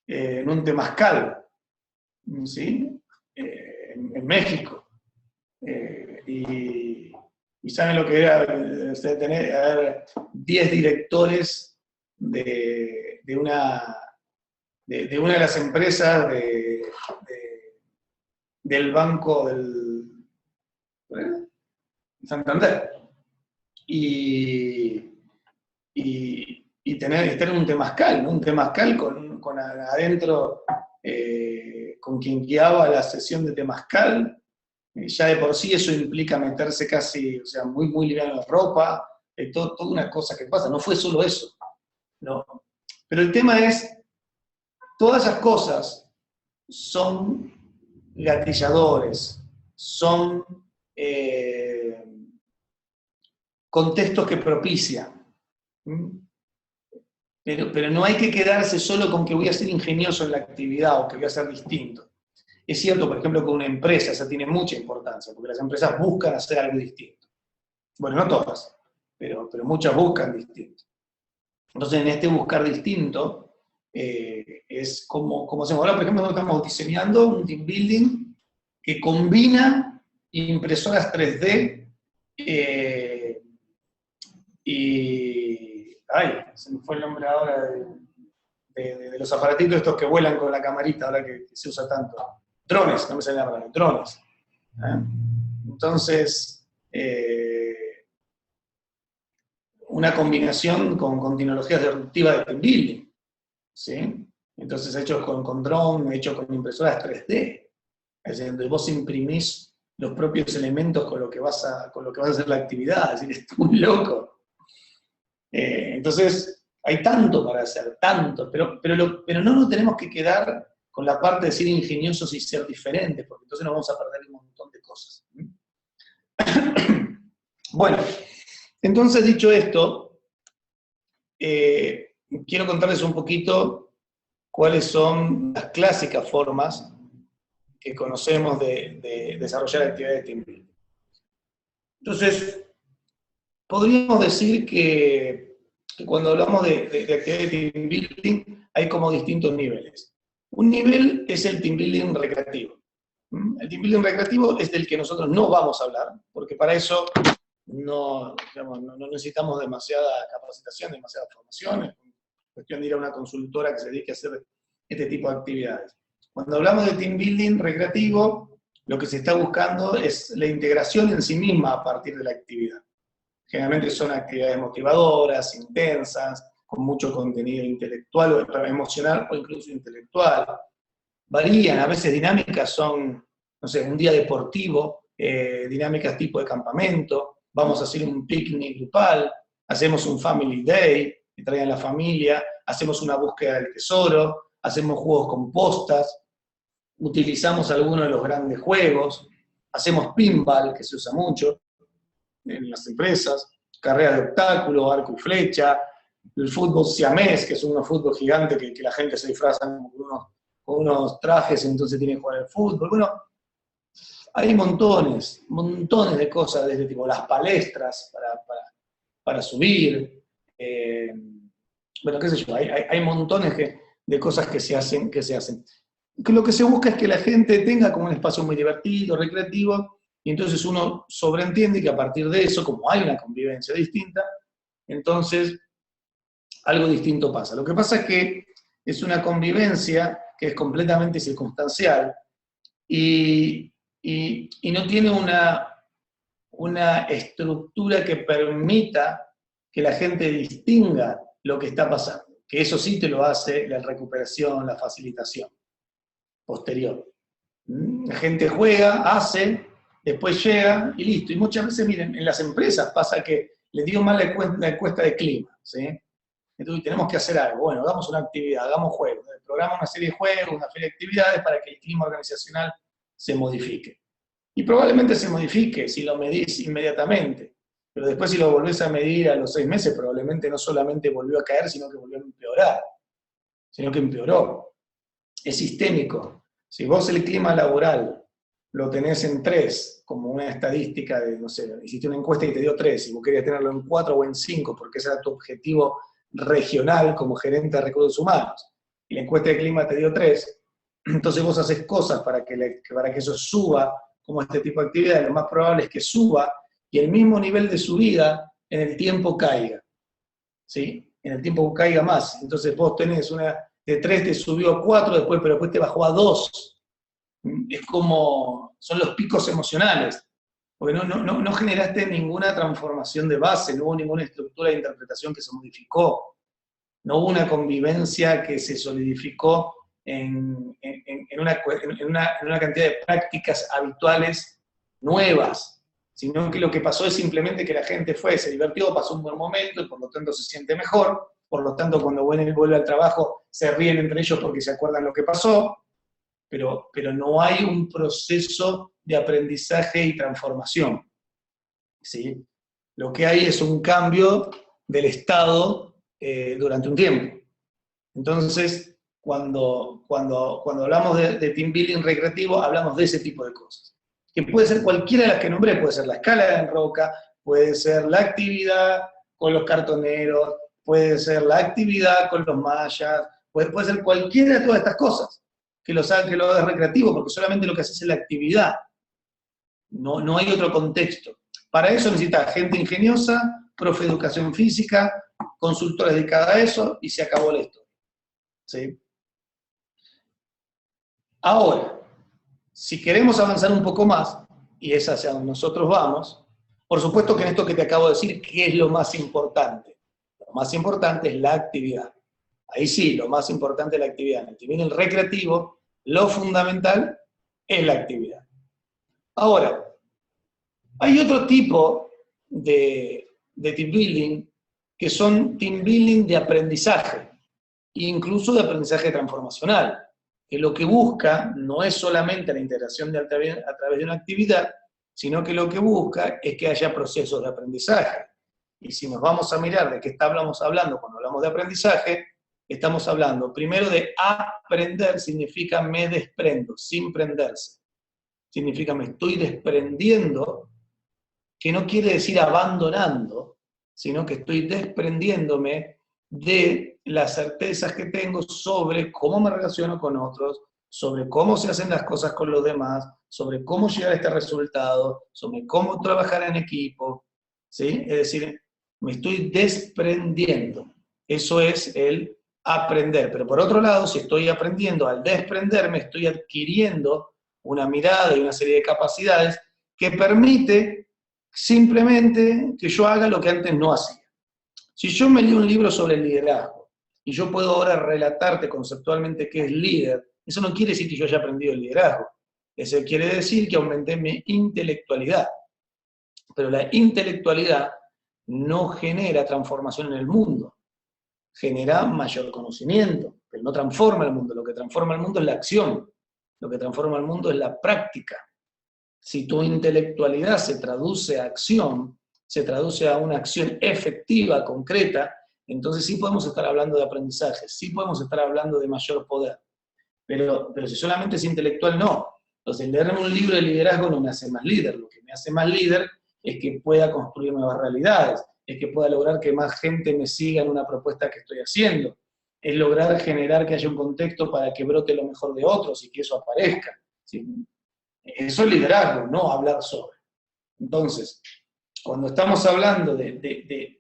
en un temazcal, ¿sí? En México. Y saben lo que era tener 10 directores de una de las empresas del Banco del Santander. Y tener un temazcal, ¿no? Un temazcal con adentro, con quien guiaba la sesión de temazcal. Ya de por sí eso implica meterse casi, o sea, muy liviano de ropa, toda una cosa que pasa. No fue solo eso, ¿no? Pero el tema es todas esas cosas son gatilladores, son contextos que propician. Pero no hay que quedarse solo con que voy a ser ingenioso en la actividad o que voy a ser distinto. Es cierto, por ejemplo, que una empresa, esa tiene mucha importancia, porque las empresas buscan hacer algo distinto. Bueno, no todas, pero muchas buscan distinto. Entonces, en este buscar distinto, es como hacemos. Ahora, por ejemplo, nosotros estamos diseñando un team building que combina impresoras 3D y... Ay, se me fue el nombre ahora de los aparatitos estos que vuelan con la camarita, ahora que se usa tanto. Drones, no me sale la palabra, drones. Entonces, una combinación con tecnologías disruptivas de team building, ¿sí? Entonces, hechos con drone, hechos con impresoras 3D, es decir, donde vos imprimís los propios elementos con lo que vas a hacer la actividad, es decir, es muy loco. Entonces, hay tanto para hacer, tanto, pero no nos tenemos que quedar con la parte de ser ingeniosos y ser diferentes, porque entonces nos vamos a perder un montón de cosas. Bueno, entonces dicho esto, quiero contarles un poquito cuáles son las clásicas formas que conocemos de desarrollar actividades de team building. Entonces, podríamos decir que cuando hablamos de actividades de team building hay como distintos niveles. Un nivel es el team building recreativo. El team building recreativo es del que nosotros no vamos a hablar, porque para eso no necesitamos demasiada capacitación, demasiada formación, es cuestión de ir a una consultora que se dedique a hacer este tipo de actividades. Cuando hablamos de team building recreativo, lo que se está buscando es la integración en sí misma a partir de la actividad. Generalmente son actividades motivadoras, intensas, con mucho contenido intelectual o emocional o incluso intelectual. Varían, a veces dinámicas son, no sé, un día deportivo, dinámicas tipo de campamento, vamos a hacer un picnic grupal, hacemos un family day, que traigan la familia, hacemos una búsqueda del tesoro, hacemos juegos con postas, utilizamos algunos de los grandes juegos, hacemos pinball, que se usa mucho en las empresas, carreras de obstáculo, arco y flecha, el fútbol siamés, que es un fútbol gigante que la gente se disfraza con unos trajes y entonces tiene que jugar al fútbol. Bueno, hay montones de cosas de este tipo, las palestras para subir, bueno, qué sé yo, hay montones de cosas que se hacen. Que lo que se busca es que la gente tenga como un espacio muy divertido, recreativo, y entonces uno sobreentiende que a partir de eso, como hay una convivencia distinta, entonces algo distinto pasa. Lo que pasa es que es una convivencia que es completamente circunstancial y no tiene una estructura que permita que la gente distinga lo que está pasando, que eso sí te lo hace la recuperación, la facilitación posterior. La gente juega, hace, después llega y listo. Y muchas veces, miren, en las empresas pasa que les dio mal la encuesta de clima, ¿sí? Entonces tenemos que hacer algo. Bueno, hagamos una actividad, hagamos juegos. Programa una serie de juegos, una serie de actividades para que el clima organizacional se modifique. Y probablemente se modifique si lo medís inmediatamente. Pero después si lo volvés a medir a los 6 meses, probablemente no solamente volvió a caer, sino que volvió a empeorar. Sino que empeoró. Es sistémico. Si vos el clima laboral lo tenés en 3, como una estadística de, no sé, hiciste una encuesta y te dio 3, y vos querías tenerlo en 4 o en 5, porque ese era tu objetivo regional como gerente de recursos humanos, y la encuesta de clima te dio 3, entonces vos haces cosas para que eso suba, como este tipo de actividades, lo más probable es que suba, y el mismo nivel de subida en el tiempo caiga, ¿sí? En el tiempo caiga más, entonces vos tenés una de 3 te subió a 4, pero después te bajó a 2, es como, son los picos emocionales, porque no generaste ninguna transformación de base, no hubo ninguna estructura de interpretación que se modificó, no hubo una convivencia que se solidificó en una cantidad de prácticas habituales nuevas, sino que lo que pasó es simplemente que la gente fue, se divirtió, pasó un buen momento y por lo tanto se siente mejor, por lo tanto cuando vuelve al trabajo se ríen entre ellos porque se acuerdan lo que pasó, pero no hay un proceso de aprendizaje y transformación, ¿sí? Lo que hay es un cambio del estado durante un tiempo. Entonces, cuando hablamos de team building recreativo, hablamos de ese tipo de cosas. Que puede ser cualquiera de las que nombré, puede ser la escala en roca, puede ser la actividad con los cartoneros, puede ser la actividad con los mayas, puede ser cualquiera de todas estas cosas, que lo hagas recreativo, porque solamente lo que haces es la actividad. No hay otro contexto. Para eso necesitas gente ingeniosa, profe de educación física, consultores dedicados a eso, y se acabó la historia. ¿Sí? Ahora, si queremos avanzar un poco más, y es hacia donde nosotros vamos, por supuesto que en esto que te acabo de decir, ¿qué es lo más importante? Lo más importante es la actividad. Ahí sí, lo más importante es la actividad. En el recreativo, lo fundamental es la actividad. Ahora, hay otro tipo de team building que son team building de aprendizaje, incluso de aprendizaje transformacional, que lo que busca no es solamente la integración a través de una actividad, sino que lo que busca es que haya procesos de aprendizaje. Y si nos vamos a mirar de qué estamos hablando cuando hablamos de aprendizaje, estamos hablando primero de aprender, significa me desprendo, sin prenderse. Significa me estoy desprendiendo, que no quiere decir abandonando, sino que estoy desprendiéndome de las certezas que tengo sobre cómo me relaciono con otros, sobre cómo se hacen las cosas con los demás, sobre cómo llegar a este resultado, sobre cómo trabajar en equipo, ¿sí? Es decir, me estoy desprendiendo. Eso es el aprender. Pero por otro lado, si estoy aprendiendo, al desprenderme, estoy adquiriendo una mirada y una serie de capacidades que permite simplemente que yo haga lo que antes no hacía. Si yo me leo un libro sobre el liderazgo, y yo puedo ahora relatarte conceptualmente qué es líder, eso no quiere decir que yo haya aprendido el liderazgo. Eso quiere decir que aumenté mi intelectualidad. Pero la intelectualidad no genera transformación en el mundo. Genera mayor conocimiento, pero no transforma el mundo. Lo que transforma el mundo es la acción. Lo que transforma el mundo es la práctica. Si tu intelectualidad se traduce a acción, se traduce a una acción efectiva, concreta, entonces sí podemos estar hablando de aprendizaje, sí podemos estar hablando de mayor poder. Pero si solamente es intelectual, no. Entonces, leerme un libro de liderazgo no me hace más líder. Lo que me hace más líder es que pueda construir nuevas realidades, es que pueda lograr que más gente me siga en una propuesta que estoy haciendo, es lograr generar que haya un contexto para que brote lo mejor de otros y que eso aparezca. ¿Sí? Eso es liderazgo, no hablar sobre. Entonces, cuando estamos hablando de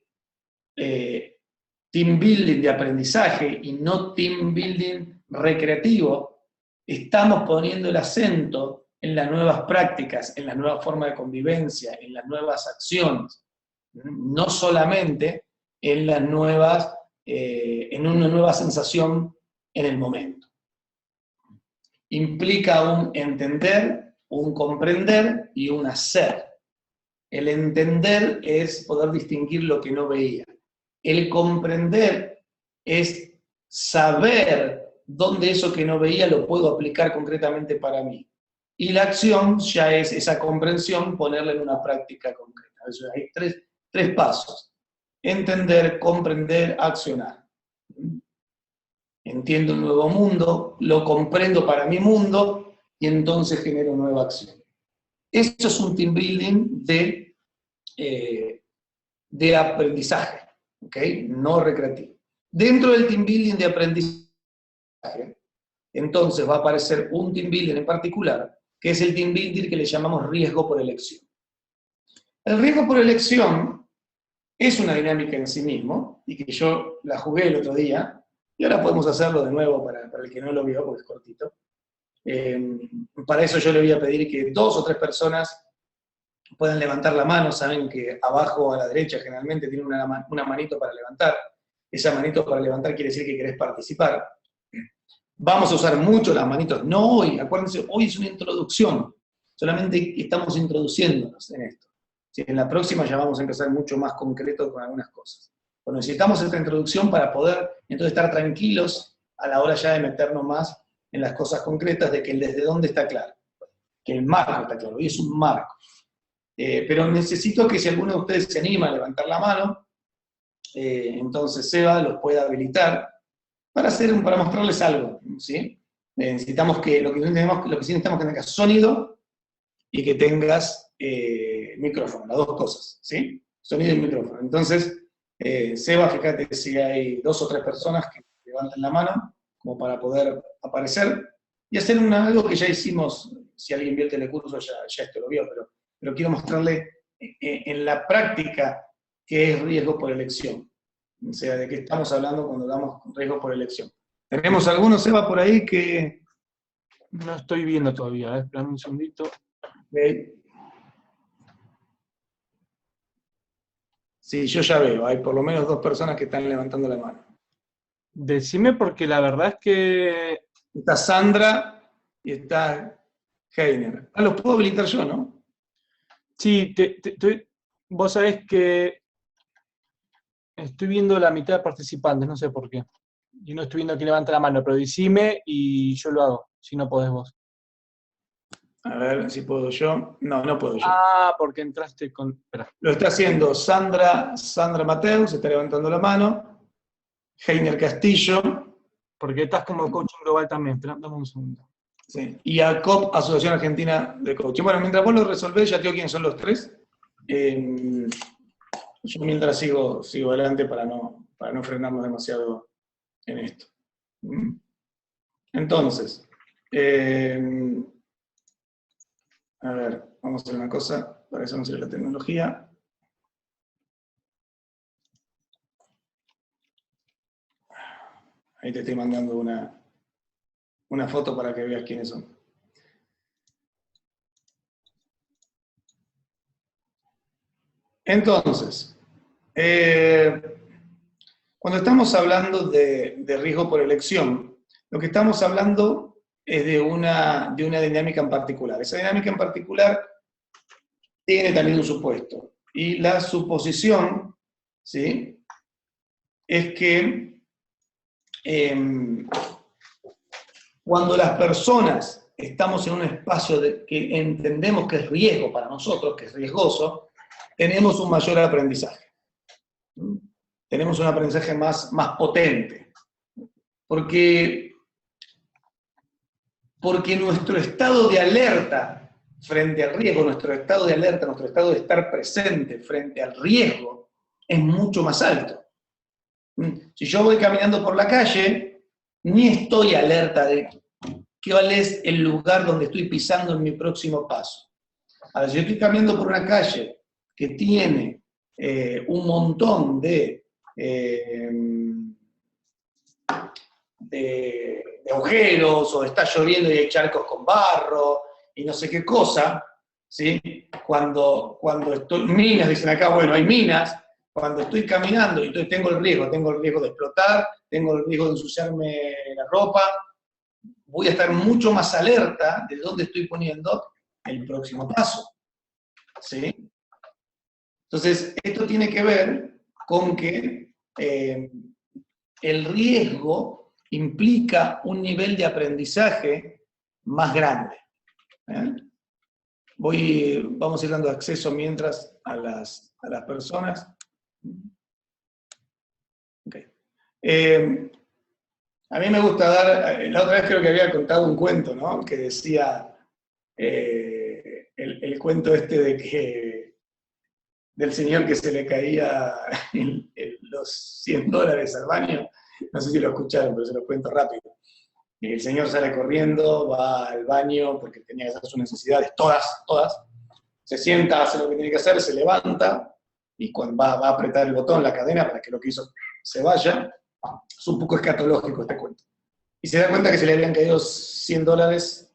team building de aprendizaje y no team building recreativo, estamos poniendo el acento en las nuevas prácticas, en la nueva forma de convivencia, en las nuevas acciones, no solamente en las nuevas, en una nueva sensación en el momento. Implica un entender, un comprender y un hacer. El entender es poder distinguir lo que no veía. El comprender es saber dónde eso que no veía lo puedo aplicar concretamente para mí. Y la acción ya es esa comprensión, ponerla en una práctica concreta. Eso hay tres pasos. Entender, comprender, accionar. Entiendo un nuevo mundo, lo comprendo para mi mundo, y entonces genero nueva acción. Esto es un team building de aprendizaje, ¿ok? No recreativo. Dentro del team building de aprendizaje, entonces va a aparecer un team building en particular, que es el team building que le llamamos riesgo por elección. El riesgo por elección es una dinámica en sí mismo, y que yo la jugué el otro día, y ahora podemos hacerlo de nuevo para el que no lo vio, porque es cortito. Para eso yo le voy a pedir que 2 o 3 personas puedan levantar la mano. Saben que abajo a la derecha generalmente tiene una manito para levantar. Esa manito para levantar quiere decir que querés participar. Vamos a usar mucho las manitos, no hoy, acuérdense, hoy es una introducción, solamente estamos introduciéndonos en esto. ¿Sí? En la próxima ya vamos a empezar mucho más concreto con algunas cosas. Pues necesitamos esta introducción para poder entonces estar tranquilos a la hora ya de meternos más en las cosas concretas de que el desde dónde está claro, que el marco está claro, y es un marco. Pero necesito que si alguno de ustedes se anima a levantar la mano, entonces Seba los pueda habilitar para mostrarles algo, ¿sí? Necesitamos lo que sí necesitamos que tengas sonido y que tengas micrófono, las dos cosas, ¿sí? Sonido y micrófono. Entonces, Seba, fíjate si hay 2 o 3 personas que levanten la mano, como para poder aparecer, y hacer algo que ya hicimos, si alguien vio el telecurso ya esto lo vio, pero quiero mostrarle en la práctica qué es riesgo por elección. O sea, de qué estamos hablando cuando damos riesgo por elección. ¿Tenemos algunos, Seba, por ahí que...? No estoy viendo todavía, esperame un segundito. Okay. Sí, yo ya veo, hay por lo menos 2 personas que están levantando la mano. Decime porque la verdad es que... Está Sandra y está Heiner. Ah, los puedo habilitar yo, ¿no? Sí, vos sabés que estoy viendo la mitad de participantes, no sé por qué. Y no estoy viendo quién levanta la mano, pero decime y yo lo hago, si no podés vos. A ver si puedo yo. No, no puedo yo. Ah, porque entraste con... Espera. Lo está haciendo Sandra Mateus, está levantando la mano. Heiner Castillo. Porque estás como coaching global también. Espera, dame un segundo. Sí. Y ACOP, Asociación Argentina de Coaching. Bueno, mientras vos lo resolvés, ya te digo quiénes son los 3. Yo mientras sigo adelante para no frenarnos demasiado en esto. Entonces, a ver, vamos a hacer una cosa, para eso no sirve la tecnología. Ahí te estoy mandando una foto para que veas quiénes son. Entonces, cuando estamos hablando de riesgo por elección, lo que estamos hablando es de una dinámica en particular. Esa dinámica en particular tiene también un supuesto. Y la suposición, ¿sí?, es que cuando las personas estamos en un espacio que entendemos que es riesgo para nosotros, que es riesgoso, tenemos un mayor aprendizaje. Tenemos un aprendizaje más potente. Porque nuestro estado de alerta frente al riesgo, nuestro estado de alerta, nuestro estado de estar presente frente al riesgo, es mucho más alto. Si yo voy caminando por la calle, ni estoy alerta de cuál es el lugar donde estoy pisando en mi próximo paso. Ahora, si yo estoy caminando por una calle que tiene un montón de agujeros, o está lloviendo y hay charcos con barro, y no sé qué cosa, ¿sí? Cuando estoy, minas, dicen acá, bueno, hay minas, cuando estoy caminando y tengo el riesgo de explotar, tengo el riesgo de ensuciarme la ropa, voy a estar mucho más alerta de dónde estoy poniendo el próximo paso, ¿sí? Entonces, esto tiene que ver con que el riesgo implica un nivel de aprendizaje más grande. Vamos a ir dando acceso mientras a las personas. Okay. A mí me gusta la otra vez creo que había contado un cuento, ¿no?, que decía, el cuento este del señor que se le caía los $100 al baño. No sé si lo escucharon, pero se lo cuento rápido. Y el señor sale corriendo, va al baño porque tenía que hacer sus necesidades, todas. Se sienta, hace lo que tiene que hacer, se levanta, y cuando va a apretar el botón, la cadena, para que lo que hizo se vaya. Es un poco escatológico este cuento. Y se da cuenta que se le habían caído $100,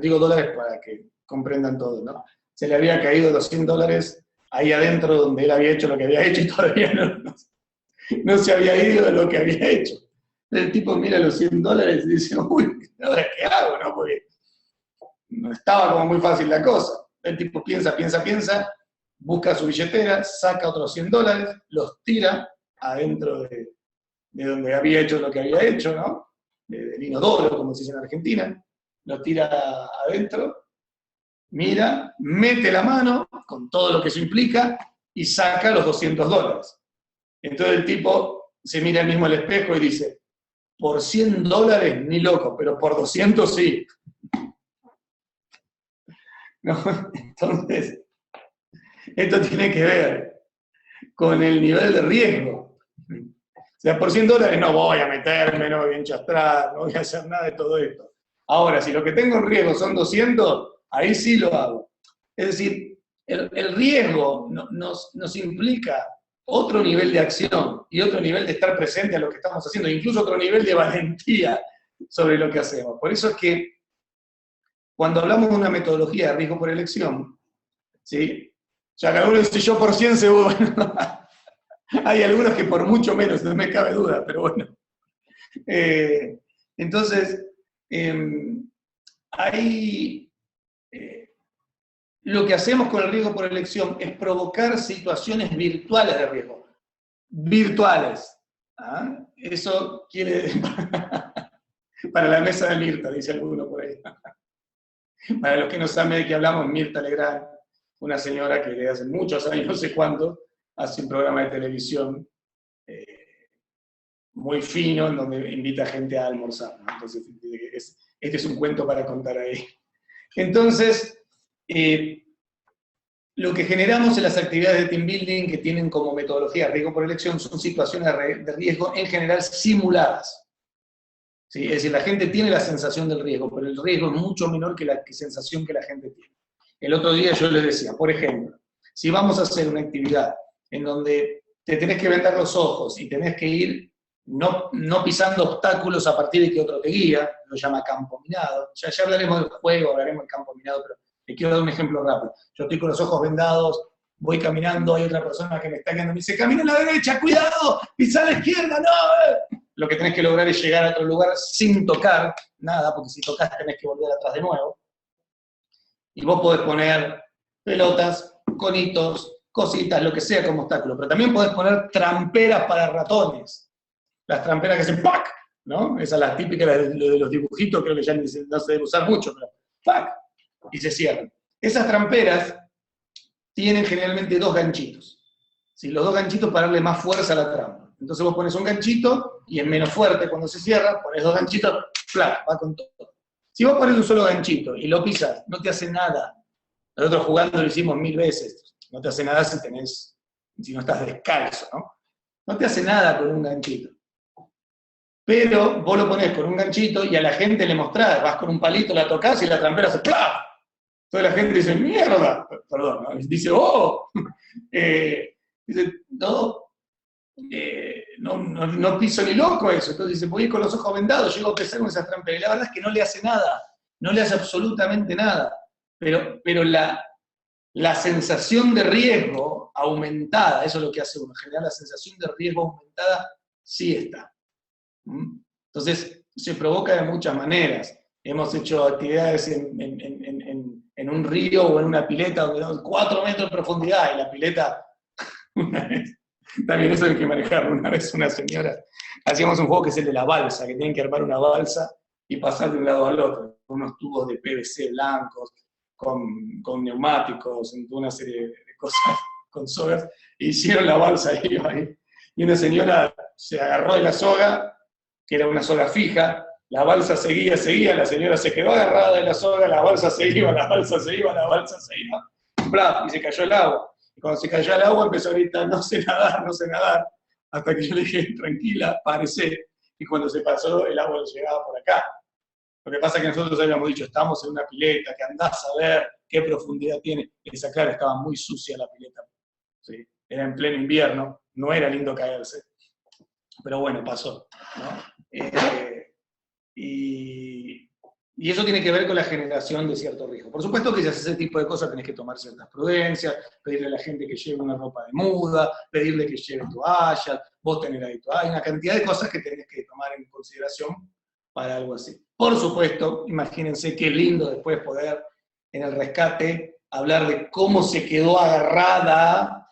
digo dólares para que comprendan todo, ¿no? Se le había caído los $100 ahí adentro donde él había hecho lo que había hecho y todavía no se había ido de lo que había hecho. El tipo mira los $100 y dice, uy, ¿ahora qué hago, no? Porque no estaba como muy fácil la cosa. El tipo piensa, busca su billetera, saca otros $100, los tira adentro de donde había hecho lo que había hecho, ¿no? Del inodoro, como se dice en Argentina, lo tira adentro, mira, mete la mano, con todo lo que eso implica, y saca los $200. Entonces el tipo se mira él mismo al espejo y dice, por $100 ni loco, pero por 200 sí. ¿No? Entonces, esto tiene que ver con el nivel de riesgo. O sea, por $100 no voy a meterme, no me voy a enchastrar, no voy a hacer nada de todo esto. Ahora, si lo que tengo en riesgo son 200, ahí sí lo hago. Es decir, el riesgo nos implica otro nivel de acción y otro nivel de estar presente a lo que estamos haciendo, incluso otro nivel de valentía sobre lo que hacemos. Por eso es que cuando hablamos de una metodología de riesgo por elección, ¿sí? Ya cada uno dice yo por 100 seguro, bueno, hay algunos que por mucho menos, no me cabe duda, pero bueno. Entonces, lo que hacemos con el riesgo por elección es provocar situaciones virtuales de riesgo. Virtuales. ¿Ah? Eso quiere... para la mesa de Mirta, dice alguno por ahí. Para los que no saben de qué hablamos, Mirta Legrand, una señora que desde hace muchos años, no sé cuánto, hace un programa de televisión muy fino, en donde invita a gente a almorzar, ¿no? Entonces, este es un cuento para contar ahí. Entonces, lo que generamos en las actividades de team building que tienen como metodología riesgo por elección son situaciones de riesgo en general simuladas. ¿Sí? Es decir, la gente tiene la sensación del riesgo, pero el riesgo es mucho menor que la sensación que la gente tiene. El otro día yo les decía, por ejemplo, si vamos a hacer una actividad en donde te tenés que vendar los ojos y tenés que ir no pisando obstáculos a partir de que otro te guía, lo llama campo minado. Ya hablaremos del juego, hablaremos del campo minado, pero te quiero dar un ejemplo rápido. Yo estoy con los ojos vendados, voy caminando, hay otra persona que me está guiando, me dice, camina a la derecha, cuidado, pisa a la izquierda, no. Lo que tenés que lograr es llegar a otro lugar sin tocar nada, porque si tocas tenés que volver atrás de nuevo. Y vos podés poner pelotas, conitos, cositas, lo que sea como obstáculo, pero también podés poner tramperas para ratones. Las tramperas que hacen ¡pac! ¿No? Esa es la típica de los dibujitos, creo que ya no se debe usar mucho, pero ¡pac! Y se cierran. Esas tramperas tienen generalmente dos ganchitos. ¿Sí? Los dos ganchitos para darle más fuerza a la trampa. Entonces vos pones un ganchito y es menos fuerte cuando se cierra, pones dos ganchitos, ¡plac! Va con todo. Si vos pones un solo ganchito y lo pisas, no te hace nada. Nosotros jugando lo hicimos 1000 veces. No te hace nada si no estás descalzo, ¿no? No te hace nada con un ganchito. Pero vos lo ponés con un ganchito y a la gente le mostrás, vas con un palito, la tocás y la trampera hace ¡plá! Toda la gente dice, ¡mierda! Perdón, ¿no? Dice, ¡oh! Dice, no piso ni loco eso. Entonces dice, voy con los ojos vendados, llego a pesar con esas tramperas. Y la verdad es que no le hace nada, no le hace absolutamente nada. Pero la sensación de riesgo aumentada, eso es lo que hace uno, generar la sensación de riesgo aumentada, sí está. Entonces, se provoca de muchas maneras. Hemos hecho actividades en un río o en una pileta donde hay 4 metros de profundidad y la pileta, una vez, también eso hay que manejarlo. Una vez una señora, hacíamos un juego que es el de la balsa, que tienen que armar una balsa y pasar de un lado al otro, con unos tubos de PVC blancos, con neumáticos, una serie de cosas, con sogas, e hicieron la balsa ahí. Y una señora se agarró de la soga, que era una soga fija, la balsa seguía, la señora se quedó agarrada de la soga, la balsa se iba, la balsa se iba, ¡plá! Y se cayó el agua. Y cuando se cayó el agua empezó a gritar, no sé nadar, hasta que yo le dije, tranquila, párese. Y cuando se pasó, el agua le llegaba por acá. Lo que pasa es que nosotros habíamos dicho, estamos en una pileta, que andás a ver qué profundidad tiene. Esa clara estaba muy sucia la pileta. ¿Sí? Era en pleno invierno, no era lindo caerse. Pero bueno, pasó, ¿no? Y eso tiene que ver con la generación de cierto riesgo. Por supuesto que si haces ese tipo de cosas tenés que tomar ciertas prudencias, pedirle a la gente que lleve una ropa de muda, pedirle que lleve toallas, vos tener ahí toallas, hay una cantidad de cosas que tenés que tomar en consideración para algo así. Por supuesto, imagínense qué lindo después poder en el rescate hablar de cómo se quedó agarrada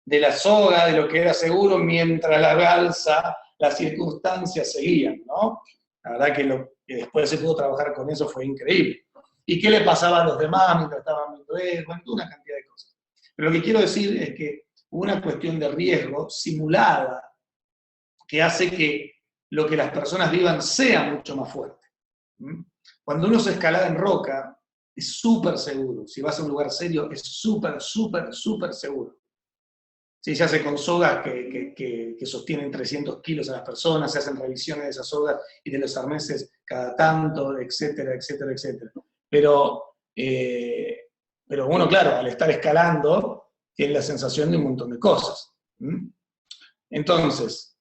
de la soga, de lo que era seguro, mientras la balsa, las circunstancias seguían, ¿no? La verdad que después se pudo trabajar con eso fue increíble. ¿Y qué le pasaba a los demás mientras estaban viendo eso? Bueno, una cantidad de cosas. Pero lo que quiero decir es que hubo una cuestión de riesgo simulada que hace que lo que las personas vivan sea mucho más fuerte. Cuando uno se escalada en roca, es súper seguro. Si vas a un lugar serio, es súper, súper, súper seguro. Sí, se hace con sogas que sostienen 300 kilos a las personas, se hacen revisiones de esas sogas y de los arneses cada tanto, etcétera, etcétera, etcétera. Pero uno, claro, al estar escalando, tiene la sensación de un montón de cosas. Entonces,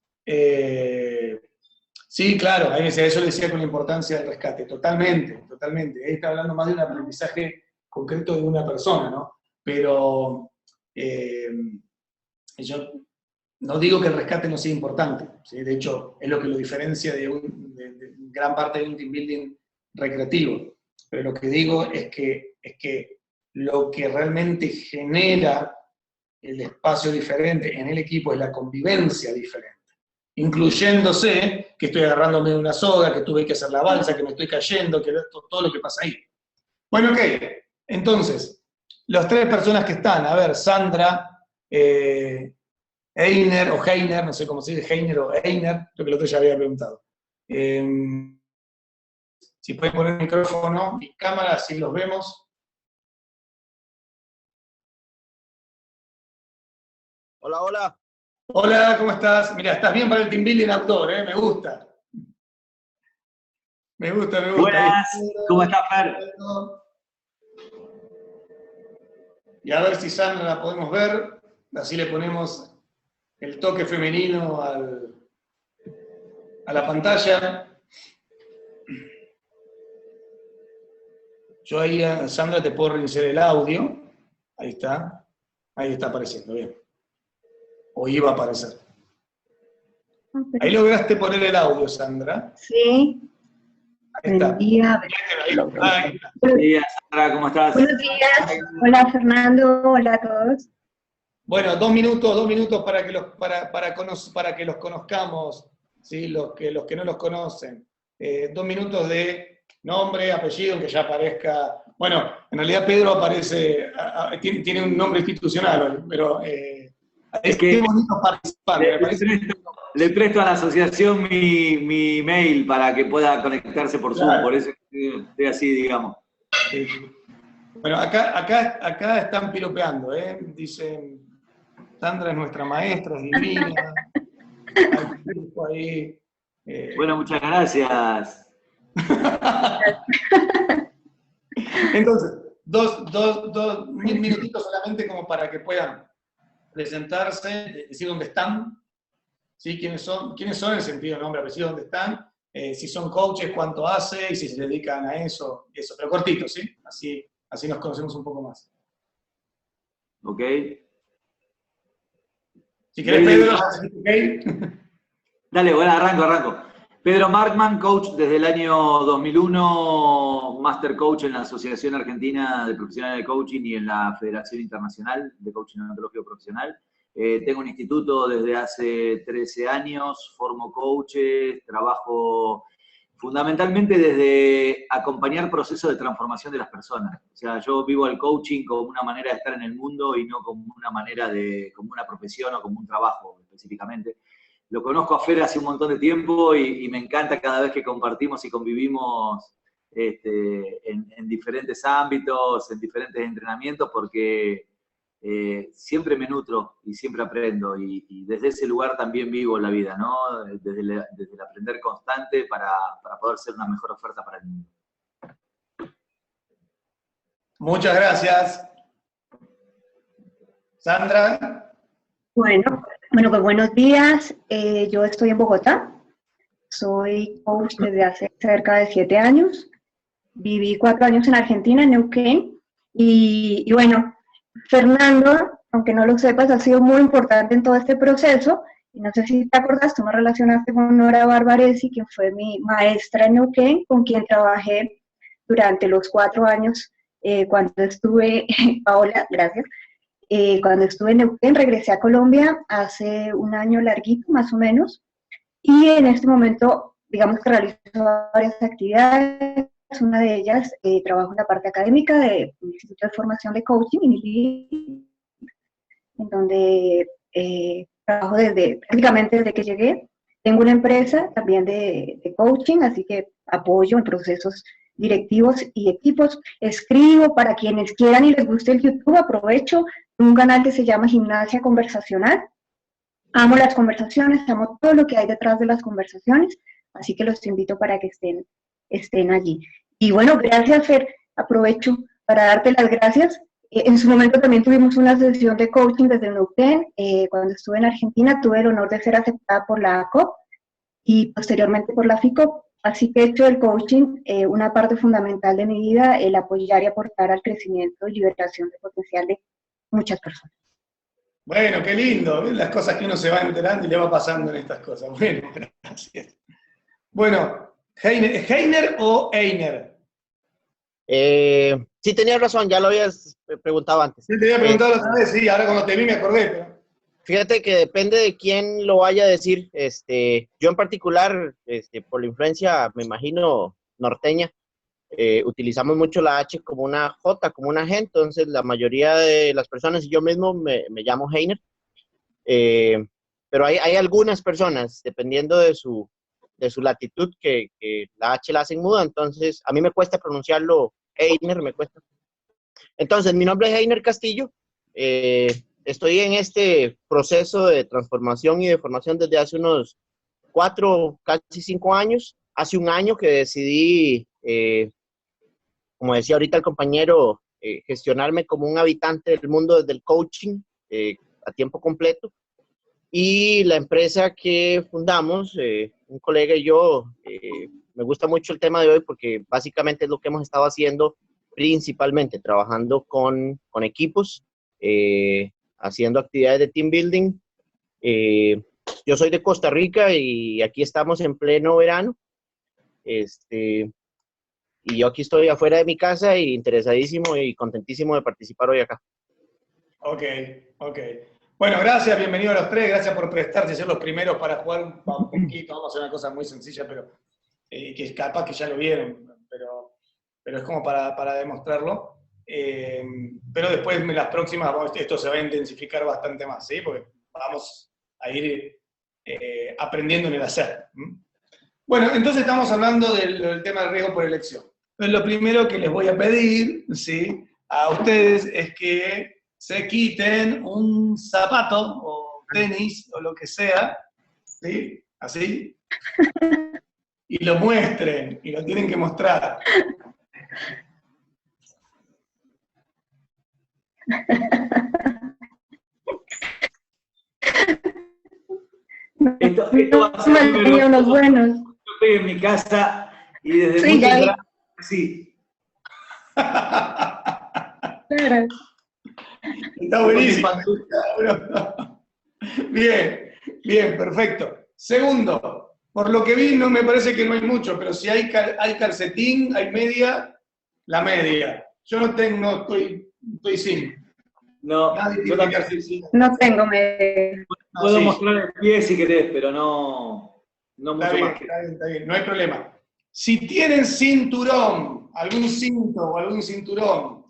sí, claro, eso le decía con la importancia del rescate, totalmente, totalmente. Ahí está hablando más de un aprendizaje concreto de una persona, ¿no? Pero yo no digo que el rescate no sea importante, ¿sí? De hecho, es lo que lo diferencia de gran parte de un team building recreativo. Pero lo que digo es que lo que realmente genera el espacio diferente en el equipo es la convivencia diferente. Incluyéndose que estoy agarrándome de una soga, que tuve que hacer la balsa, que me estoy cayendo, que todo lo que pasa ahí. Bueno, ok. Entonces, las tres personas que están, a ver, Sandra, Einer o Heiner, no sé cómo se dice, Heiner o Einer, creo que el otro ya había preguntado. Si pueden poner el micrófono y cámara, así los vemos. Hola, hola. Hola, ¿cómo estás? Mira, estás bien para el team building outdoor, me gusta. Me gusta, me gusta. Buenas, ¿cómo estás, Fer? Y a ver si Sandra la podemos ver, así le ponemos el toque femenino a la pantalla. Yo ahí, Sandra, te puedo reiniciar el audio. Ahí está apareciendo, bien. O iba a aparecer. Ahí lograste poner el audio, Sandra. Sí. Ahí está. Buen día. Buenos días, Sandra, ¿cómo estás? Buenos días. Hola, Fernando. Hola a todos. Bueno, 2 minutos para que los conozcamos, ¿sí? Los que no los conocen. 2 minutos de nombre, apellido, que ya aparezca. Bueno, en realidad Pedro aparece, tiene un nombre institucional, pero es que bonito participar. Le presto a la asociación mi mail para que pueda conectarse por Zoom, claro. Por eso estoy así, digamos. Sí. Bueno, acá están piropeando, dicen, Sandra es nuestra maestra, es divina. Ahí, bueno, muchas gracias. Entonces, dos minutitos solamente como para que puedan presentarse, decir dónde están, ¿sí? ¿Quiénes son en el sentido de nombre, apellido, dónde están? Si son coaches, cuánto hace, y si se dedican a eso, pero cortito, ¿sí? Así nos conocemos un poco más. Ok. Si querés, Pedro, ¿ok? Dale, bueno, arranco. Pedro Markman, coach desde el año 2001, Master Coach en la Asociación Argentina de Profesionales de Coaching y en la Federación Internacional de Coaching Ontológico Profesional. Tengo un instituto desde hace 13 años, formo coaches, trabajo fundamentalmente desde acompañar procesos de transformación de las personas. O sea, yo vivo el coaching como una manera de estar en el mundo y no como una manera como una profesión o como un trabajo específicamente. Lo conozco a Fer hace un montón de tiempo y me encanta cada vez que compartimos y convivimos en diferentes ámbitos, en diferentes entrenamientos, porque siempre me nutro y siempre aprendo y desde ese lugar también vivo la vida, ¿no? Desde el aprender constante para poder ser una mejor oferta para el mundo. Muchas gracias. Sandra. Bueno, pues buenos días. Yo estoy en Bogotá. Soy coach desde hace cerca de 7 años. Viví 4 años en Argentina, en Neuquén. Y bueno, Fernando, aunque no lo sepas, ha sido muy importante en todo este proceso. Y no sé si te acordás, tú me relacionaste con Nora Barbaresi, quien fue mi maestra en Neuquén, con quien trabajé durante los 4 años cuando estuve, Paola, gracias, Cuando estuve en Neuquén, regresé a Colombia hace un año larguito, más o menos, y en este momento, digamos que realizo varias actividades. Una de ellas, trabajo en la parte académica del Instituto de Formación de Coaching, INILI, en donde trabajo prácticamente desde que llegué. Tengo una empresa también de coaching, así que apoyo en procesos directivos y equipos. Escribo para quienes quieran y les guste el YouTube, aprovecho un canal que se llama Gimnasia Conversacional. Amo las conversaciones, amo todo lo que hay detrás de las conversaciones, así que los invito para que estén allí. Y bueno, gracias, Fer. Aprovecho para darte las gracias. En su momento también tuvimos una sesión de coaching desde Neuquén. Cuando estuve en Argentina tuve el honor de ser aceptada por la ACOP y posteriormente por la FICOP. Así que he hecho del coaching una parte fundamental de mi vida, el apoyar y aportar al crecimiento y liberación de potencial de muchas personas. Bueno, qué lindo, ¿ves? Las cosas que uno se va enterando y le va pasando en estas cosas. Bueno, gracias. Bueno, ¿es Heiner o Einer? Sí, tenías razón, ya lo habías preguntado antes. Sí, te había preguntado la otra vez, sí, ahora cuando te vi me acordé, pero... Fíjate que depende de quién lo vaya a decir. Yo en particular, por la influencia, me imagino, norteña, utilizamos mucho la H como una J, como una G, entonces la mayoría de las personas, y yo mismo me llamo Heiner, pero hay algunas personas, dependiendo de su latitud, que la H la hacen muda, entonces a mí me cuesta pronunciarlo Heiner, me cuesta. Entonces, mi nombre es Heiner Castillo, estoy en este proceso de transformación y de formación desde hace unos 4, casi 5 años. Hace un año que decidí, como decía ahorita el compañero, gestionarme como un habitante del mundo del coaching a tiempo completo. Y la empresa que fundamos, un colega y yo, me gusta mucho el tema de hoy porque básicamente es lo que hemos estado haciendo principalmente, trabajando con equipos, haciendo actividades de team building. Yo soy de Costa Rica y aquí estamos en pleno verano. Y yo aquí estoy afuera de mi casa y interesadísimo y contentísimo de participar hoy acá. Ok. Bueno, gracias, bienvenidos a los tres, gracias por prestarse a ser los primeros para jugar un poquito. Vamos a hacer una cosa muy sencilla, pero que capaz que ya lo vieron, pero es como para demostrarlo. Pero después en las próximas esto se va a intensificar bastante más, ¿sí? Porque vamos a ir aprendiendo en el hacer. Bueno, entonces estamos hablando del tema del riesgo por elección. Entonces lo primero que les voy a pedir, ¿sí?, a ustedes es que se quiten un zapato o tenis o lo que sea, ¿sí? Así, y lo muestren, y lo tienen que mostrar. Esto va a ser Me tenía unos buenos. Yo estoy en mi casa y desde Sí, muy ya vi. temprano, sí. Claro. Está buenísimo. Bien, perfecto. Segundo, por lo que vi, no me parece que no hay mucho, pero si hay calcetín, hay media, la media. Yo no estoy sin. No, Nadie yo tiene también calcetín. No tengo medio. puedo Sí. mostrar el pie si querés, pero no mucho Está bien, más. está bien, no hay problema. Si tienen cinturón, algún cinto o algún cinturón.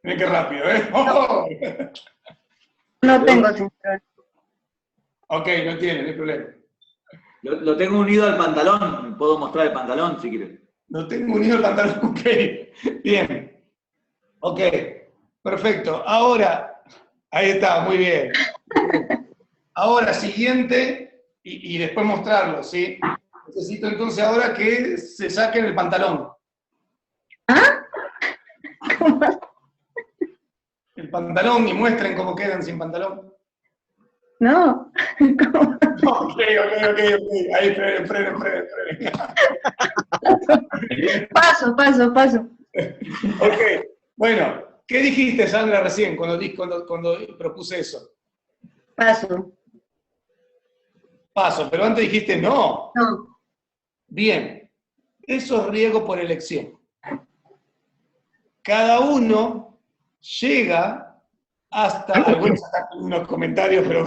Miren qué rápido, ¿eh? ¡Oh! No tengo cinturón. Ok, no tiene, no hay problema. Lo tengo unido al pantalón, puedo mostrar el pantalón si querés. No tengo unido el pantalón, ok. Bien. Ok, perfecto. Ahora, ahí está, muy bien. Ahora, siguiente, y después mostrarlo, ¿sí? Necesito entonces ahora que se saquen el pantalón. ¿Ah? ¿Cómo? El pantalón y muestren cómo quedan sin pantalón. No. ¿Cómo? Ok. Ahí, frenen. Paso. Ok, bueno, ¿qué dijiste, Sandra, recién cuando propuse eso? Paso. Paso, pero antes dijiste no. No. Bien, eso es riesgo por elección. Cada uno llega hasta, bueno, sacar unos comentarios, pero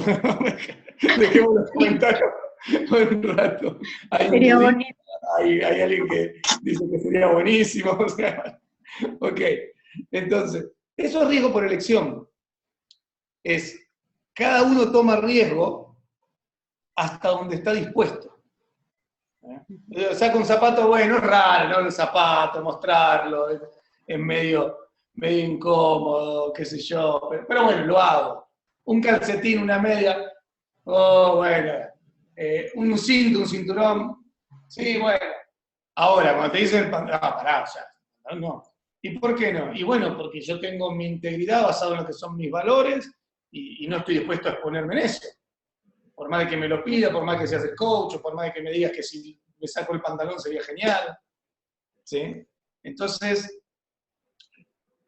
dejemos los comentarios por un rato. Sería bonito. Hay alguien que dice que sería buenísimo. O sea, ok, entonces, eso es riesgo por elección. Cada uno toma riesgo hasta donde está dispuesto. Saca un zapato, bueno, es raro, ¿no? El zapato, mostrarlo, es medio incómodo, qué sé yo, pero bueno, lo hago. Un calcetín, una media, oh, bueno, un cinto, un cinturón, sí, bueno. Ahora, cuando te dicen, pará, o sea, no. ¿Y por qué no? Y bueno, porque yo tengo mi integridad basada en lo que son mis valores y no estoy dispuesto a exponerme en eso. Por más de que me lo pida, por más que seas el coach, o por más de que me digas que si me saco el pantalón sería genial. ¿Sí? Entonces,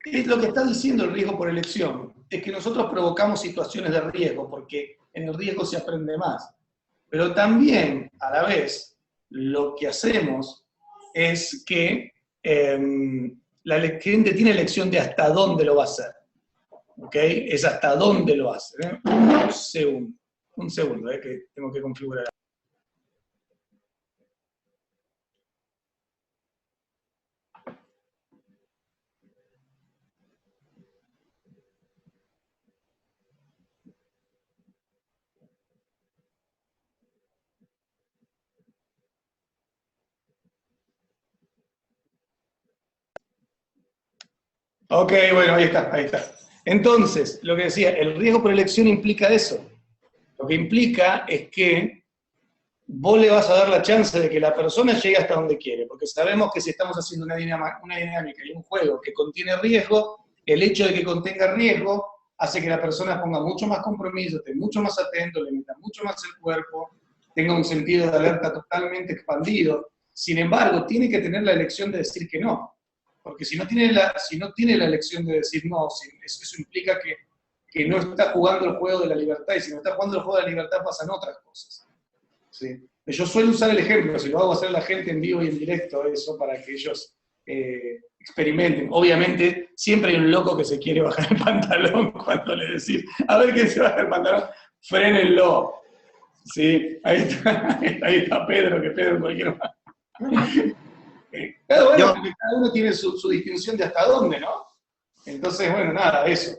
es lo que está diciendo el riesgo por elección, es que nosotros provocamos situaciones de riesgo, porque en el riesgo se aprende más. Pero también, a la vez, lo que hacemos es que la gente tiene elección de hasta dónde lo va a hacer. ¿Ok? Es hasta dónde lo hace. Un segundo, que tengo que configurar. Ok, bueno, ahí está. Entonces, lo que decía, el riesgo por elección implica eso. Lo que implica es que vos le vas a dar la chance de que la persona llegue hasta donde quiere, porque sabemos que si estamos haciendo una dinámica y un juego que contiene riesgo, el hecho de que contenga riesgo hace que la persona ponga mucho más compromiso, esté mucho más atento, le meta mucho más el cuerpo, tenga un sentido de alerta totalmente expandido. Sin embargo, tiene que tener la elección de decir que no. Porque si no tiene la elección de decir no, eso implica que no está jugando el juego de la libertad, y si no está jugando el juego de la libertad pasan otras cosas. ¿Sí? Yo suelo usar el ejemplo, si lo hago hacer a la gente en vivo y en directo, eso, para que ellos experimenten. Obviamente, siempre hay un loco que se quiere bajar el pantalón cuando le decís, a ver quién se baja el pantalón, frénenlo. ¿Sí? Ahí está Pedro, que Pedro en cualquier momento. Pero bueno, cada uno tiene su distinción de hasta dónde, ¿no? Entonces, bueno, nada, eso.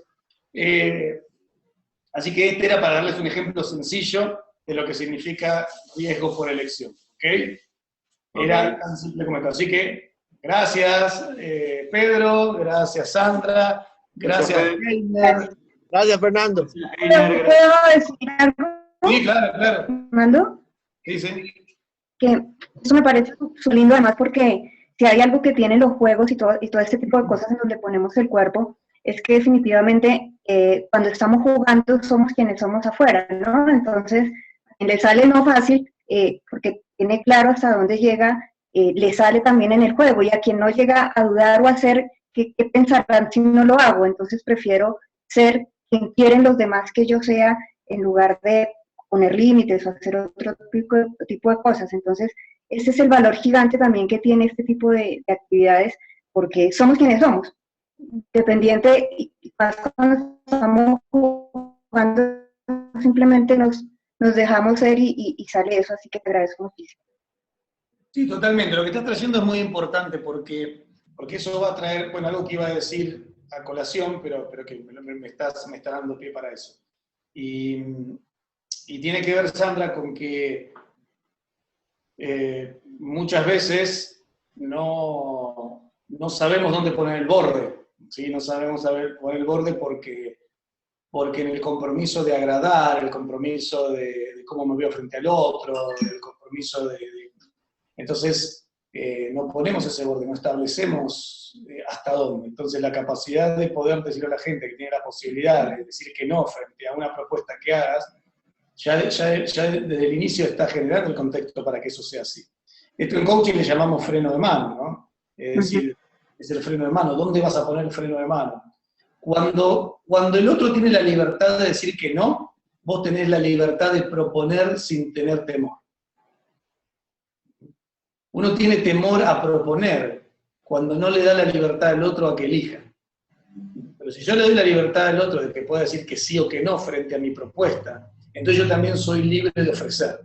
Así que este era para darles un ejemplo sencillo de lo que significa riesgo por elección, ¿ok? Era tan simple como esto. Así que, gracias Pedro, gracias Sandra, gracias Heiner. Gracias, Fernando. ¿Puedo decir algo? Sí, claro. Fernando, Sí, sí. que eso me parece súper lindo, además, porque si hay algo que tienen los juegos y todo este tipo de cosas en donde ponemos el cuerpo, es que definitivamente cuando estamos jugando somos quienes somos afuera, ¿no? Entonces, le sale no fácil, porque tiene claro hasta dónde llega, le sale también en el juego, y a quien no llega a dudar o a hacer, ¿qué pensarán si no lo hago? Entonces prefiero ser quien quieren los demás que yo sea, en lugar de poner límites o hacer otro tipo de cosas. Entonces, ese es el valor gigante también que tiene este tipo de actividades, porque somos quienes somos, dependiente, y más cuando estamos jugando, simplemente nos dejamos ser y sale eso, así que te agradezco muchísimo. Sí, totalmente. Lo que estás trayendo es muy importante porque eso va a traer, bueno, algo que iba a decir a colación, pero que me está dando pie para eso. Y tiene que ver, Sandra, con que muchas veces no sabemos dónde poner el borde, ¿sí? No sabemos poner el borde porque en el compromiso de agradar, el compromiso de cómo me veo frente al otro, el compromiso entonces, no ponemos ese borde, no establecemos hasta dónde. Entonces, la capacidad de poder decir a la gente que tiene la posibilidad de decir que no frente a una propuesta que hagas, ya desde el inicio está generando el contexto para que eso sea así. Esto en coaching le llamamos freno de mano, ¿no? Es decir, es el freno de mano. ¿Dónde vas a poner el freno de mano? Cuando el otro tiene la libertad de decir que no, vos tenés la libertad de proponer sin tener temor. Uno tiene temor a proponer cuando no le da la libertad al otro a que elija. Pero si yo le doy la libertad al otro de que pueda decir que sí o que no frente a mi propuesta, entonces yo también soy libre de ofrecer.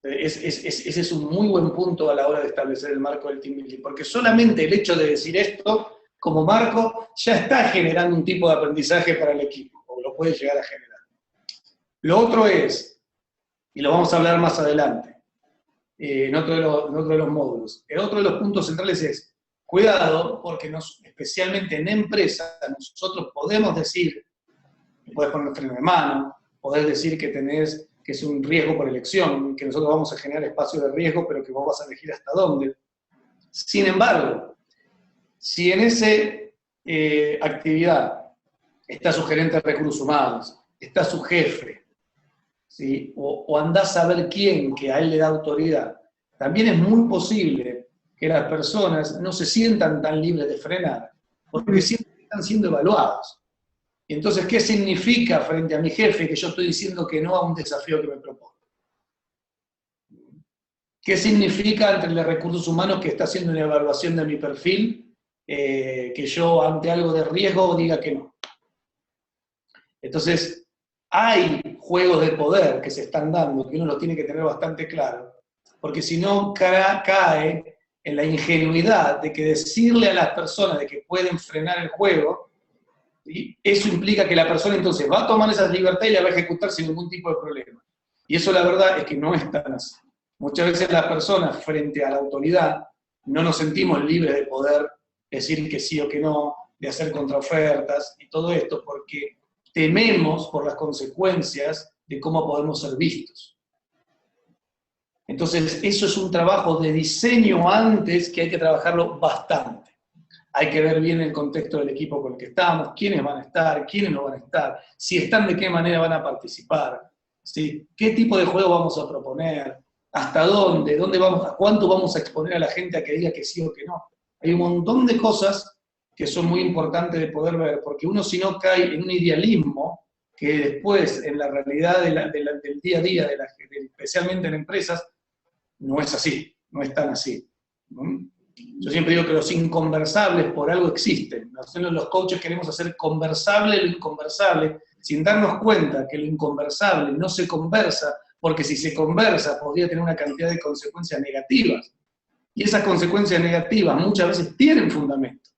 Ese es un muy buen punto a la hora de establecer el marco del team building, porque solamente el hecho de decir esto como marco ya está generando un tipo de aprendizaje para el equipo, o lo puede llegar a generar. Lo otro es, y lo vamos a hablar más adelante, en otro de los módulos, el otro de los puntos centrales es, cuidado, porque especialmente en empresa, nosotros podemos decir, podés poner freno de mano, podés decir que es un riesgo por elección, que nosotros vamos a generar espacios de riesgo, pero que vos vas a elegir hasta dónde. Sin embargo, si en esa actividad está su gerente de recursos humanos, está su jefe, ¿sí? o andás a ver quién que a él le da autoridad, también es muy posible que las personas no se sientan tan libres de frenar, porque sienten que están siendo evaluados. Y entonces, ¿qué significa frente a mi jefe que yo estoy diciendo que no a un desafío que me propone? ¿Qué significa entre los recursos humanos que está haciendo una evaluación de mi perfil, que yo ante algo de riesgo diga que no? Entonces, hay juegos de poder que se están dando, que uno los tiene que tener bastante claro, porque si no cae en la ingenuidad de que decirle a las personas de que pueden frenar el juego, ¿sí? Eso implica que la persona entonces va a tomar esa libertad y la va a ejecutar sin ningún tipo de problema. Y eso la verdad es que no es tan así. Muchas veces las personas frente a la autoridad no nos sentimos libres de poder decir que sí o que no, de hacer contraofertas y todo esto, porque tememos por las consecuencias de cómo podemos ser vistos. Entonces, eso es un trabajo de diseño antes que hay que trabajarlo bastante. Hay que ver bien el contexto del equipo con el que estamos, quiénes van a estar, quiénes no van a estar, si están, de qué manera van a participar, ¿sí? Qué tipo de juego vamos a proponer, hasta dónde vamos, a cuánto vamos a exponer a la gente a que diga que sí o que no. Hay un montón de cosas que son muy importantes de poder ver, porque uno si no cae en un idealismo, que después en la realidad del día a día, especialmente en empresas, no es así, no es tan así. Yo siempre digo que los inconversables por algo existen. Nosotros los coaches queremos hacer conversable lo inconversable, sin darnos cuenta que lo inconversable no se conversa, porque si se conversa podría tener una cantidad de consecuencias negativas. Y esas consecuencias negativas muchas veces tienen fundamento.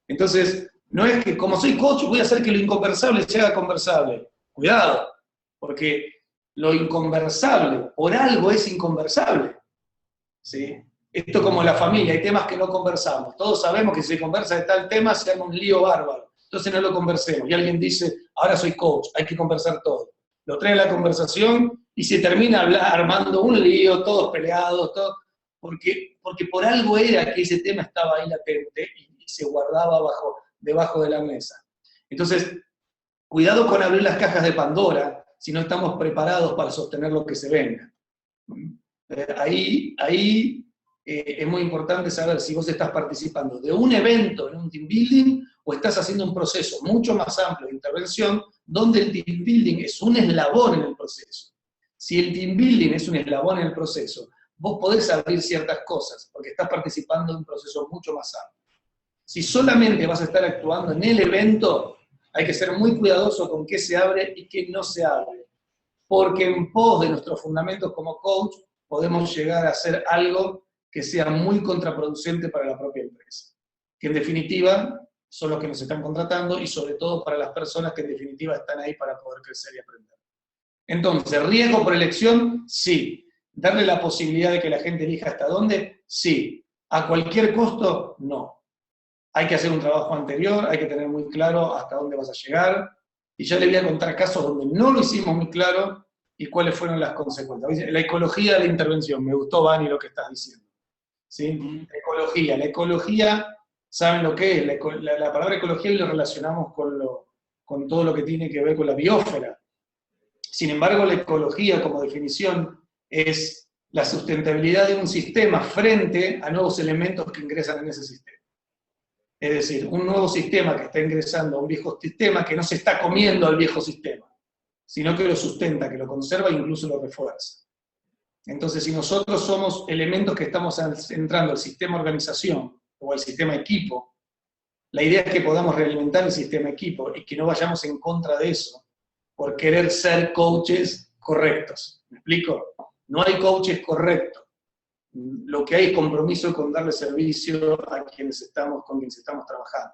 Entonces, no es que como soy coach voy a hacer que lo inconversable se haga conversable. Cuidado, porque lo inconversable por algo es inconversable. ¿Sí? Esto como la familia, hay temas que no conversamos. Todos sabemos que si se conversa de tal tema se arma un lío bárbaro. Entonces no lo conversemos. Y alguien dice, ahora soy coach, hay que conversar todo. Lo trae a la conversación y se termina armando un lío, todos peleados, todo, porque por algo era que ese tema estaba ahí latente y se guardaba debajo de la mesa. Entonces, cuidado con abrir las cajas de Pandora si no estamos preparados para sostener lo que se venga. Ahí es muy importante saber si vos estás participando de un evento en un team building o estás haciendo un proceso mucho más amplio de intervención donde el team building es un eslabón en el proceso. Si el team building es un eslabón en el proceso, vos podés abrir ciertas cosas porque estás participando de un proceso mucho más amplio. Si solamente vas a estar actuando en el evento, hay que ser muy cuidadoso con qué se abre y qué no se abre. Porque en pos de nuestros fundamentos como coach, podemos llegar a hacer algo que sea muy contraproducente para la propia empresa. Que en definitiva son los que nos están contratando y sobre todo para las personas que en definitiva están ahí para poder crecer y aprender. Entonces, ¿riesgo por elección? Sí. ¿Darle la posibilidad de que la gente elija hasta dónde? Sí. ¿A cualquier costo? No. Hay que hacer un trabajo anterior, hay que tener muy claro hasta dónde vas a llegar, y ya le voy a contar casos donde no lo hicimos muy claro y cuáles fueron las consecuencias. La ecología de la intervención, me gustó, Vani, lo que estás diciendo. ¿Sí? La ecología, ¿saben lo que es? La palabra ecología lo relacionamos con todo lo que tiene que ver con la biosfera. Sin embargo, la ecología como definición es la sustentabilidad de un sistema frente a nuevos elementos que ingresan en ese sistema. Es decir, un nuevo sistema que está ingresando a un viejo sistema que no se está comiendo al viejo sistema, sino que lo sustenta, que lo conserva e incluso lo refuerza. Entonces, si nosotros somos elementos que estamos entrando al sistema organización o al sistema equipo, La idea es que podamos realimentar el sistema equipo y que no vayamos en contra de eso por querer ser coaches correctos. ¿Me explico? No hay coaches correctos. Lo que hay es compromiso con darle servicio a con quienes estamos trabajando.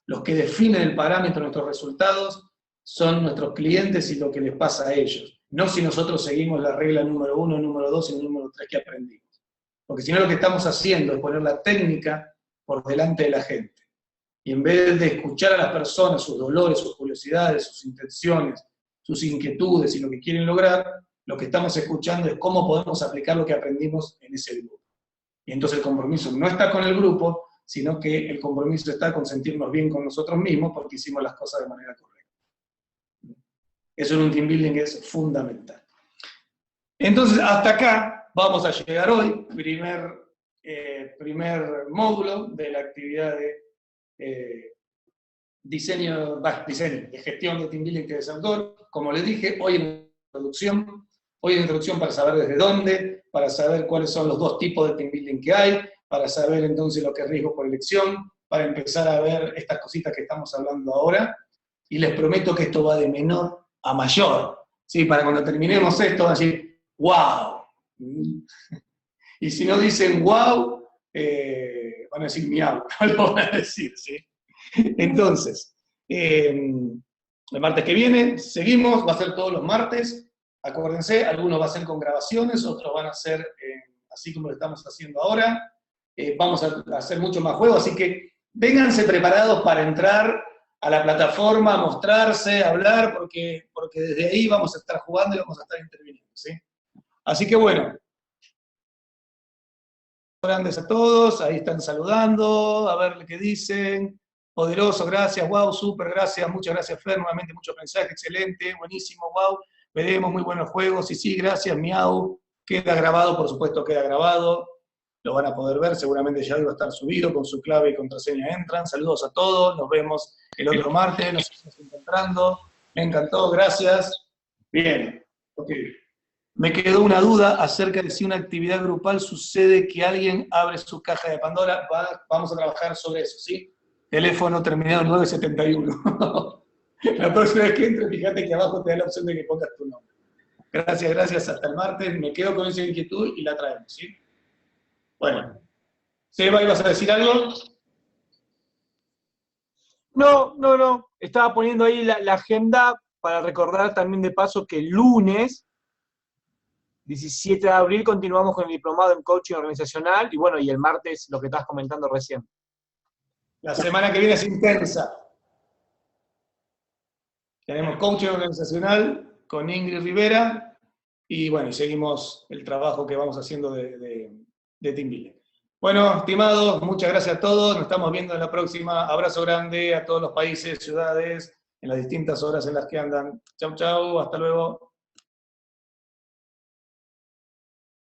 Los que definen el parámetro de nuestros resultados son nuestros clientes y lo que les pasa a ellos. No si nosotros seguimos la regla número 1, número 2 y número 3 que aprendimos. Porque si no lo que estamos haciendo es poner la técnica por delante de la gente. Y en vez de escuchar a las personas, sus dolores, sus curiosidades, sus intenciones, sus inquietudes y lo que quieren lograr, lo que estamos escuchando es cómo podemos aplicar lo que aprendimos en ese grupo. Y entonces el compromiso no está con el grupo, sino que el compromiso está con sentirnos bien con nosotros mismos porque hicimos las cosas de manera correcta. Eso en un team building es fundamental. Entonces, hasta acá vamos a llegar hoy, primer módulo de la actividad de diseño, de gestión de team building que es autor. Como les dije, hoy en introducción para saber desde dónde, para saber cuáles son los dos tipos de team building que hay, para saber entonces lo que es riesgo por elección, para empezar a ver estas cositas que estamos hablando ahora, y les prometo que esto va de menor a mayor, ¿sí? Para cuando terminemos esto van a decir, ¡wow! Y si no dicen wow, van a decir miau, no lo van a decir, ¿sí? Entonces, el martes que viene seguimos, va a ser todos los martes, acuérdense, algunos va a ser con grabaciones, otros van a ser así como lo estamos haciendo ahora, vamos a hacer mucho más juego, así que vénganse preparados para entrar a la plataforma, a mostrarse, a hablar, porque desde ahí vamos a estar jugando y vamos a estar interviniendo, ¿sí? Así que bueno, grandes a todos, ahí están saludando, a ver qué dicen. Poderoso, gracias, wow, súper, gracias, muchas gracias Fer, nuevamente muchos mensajes, excelente, buenísimo, wow, veremos, muy buenos juegos, y sí, gracias, miau, queda grabado, por supuesto queda grabado, lo van a poder ver, seguramente ya va a estar subido, con su clave y contraseña entran, saludos a todos, nos vemos el otro martes, nos estamos encontrando, me encantó, gracias, bien, ok. Me quedó una duda acerca de si una actividad grupal sucede que alguien abre su caja de Pandora, vamos a trabajar sobre eso, ¿sí? Teléfono terminado en 971. La próxima vez que entres, fíjate que abajo te da la opción de que pongas tu nombre. Gracias, hasta el martes. Me quedo con esa inquietud y la traemos, ¿sí? Bueno. Seba, ¿ibas a decir algo? No. Estaba poniendo ahí la agenda para recordar también de paso que el lunes, 17 de abril, continuamos con el diplomado en coaching organizacional y bueno, y el martes lo que estabas comentando recién. La semana que viene es intensa. Tenemos coaching organizacional con Ingrid Rivera y bueno, y seguimos el trabajo que vamos haciendo de team building. Bueno, estimados, muchas gracias a todos. Nos estamos viendo en la próxima. Abrazo grande a todos los países, ciudades, en las distintas horas en las que andan. Chau, chau, hasta luego.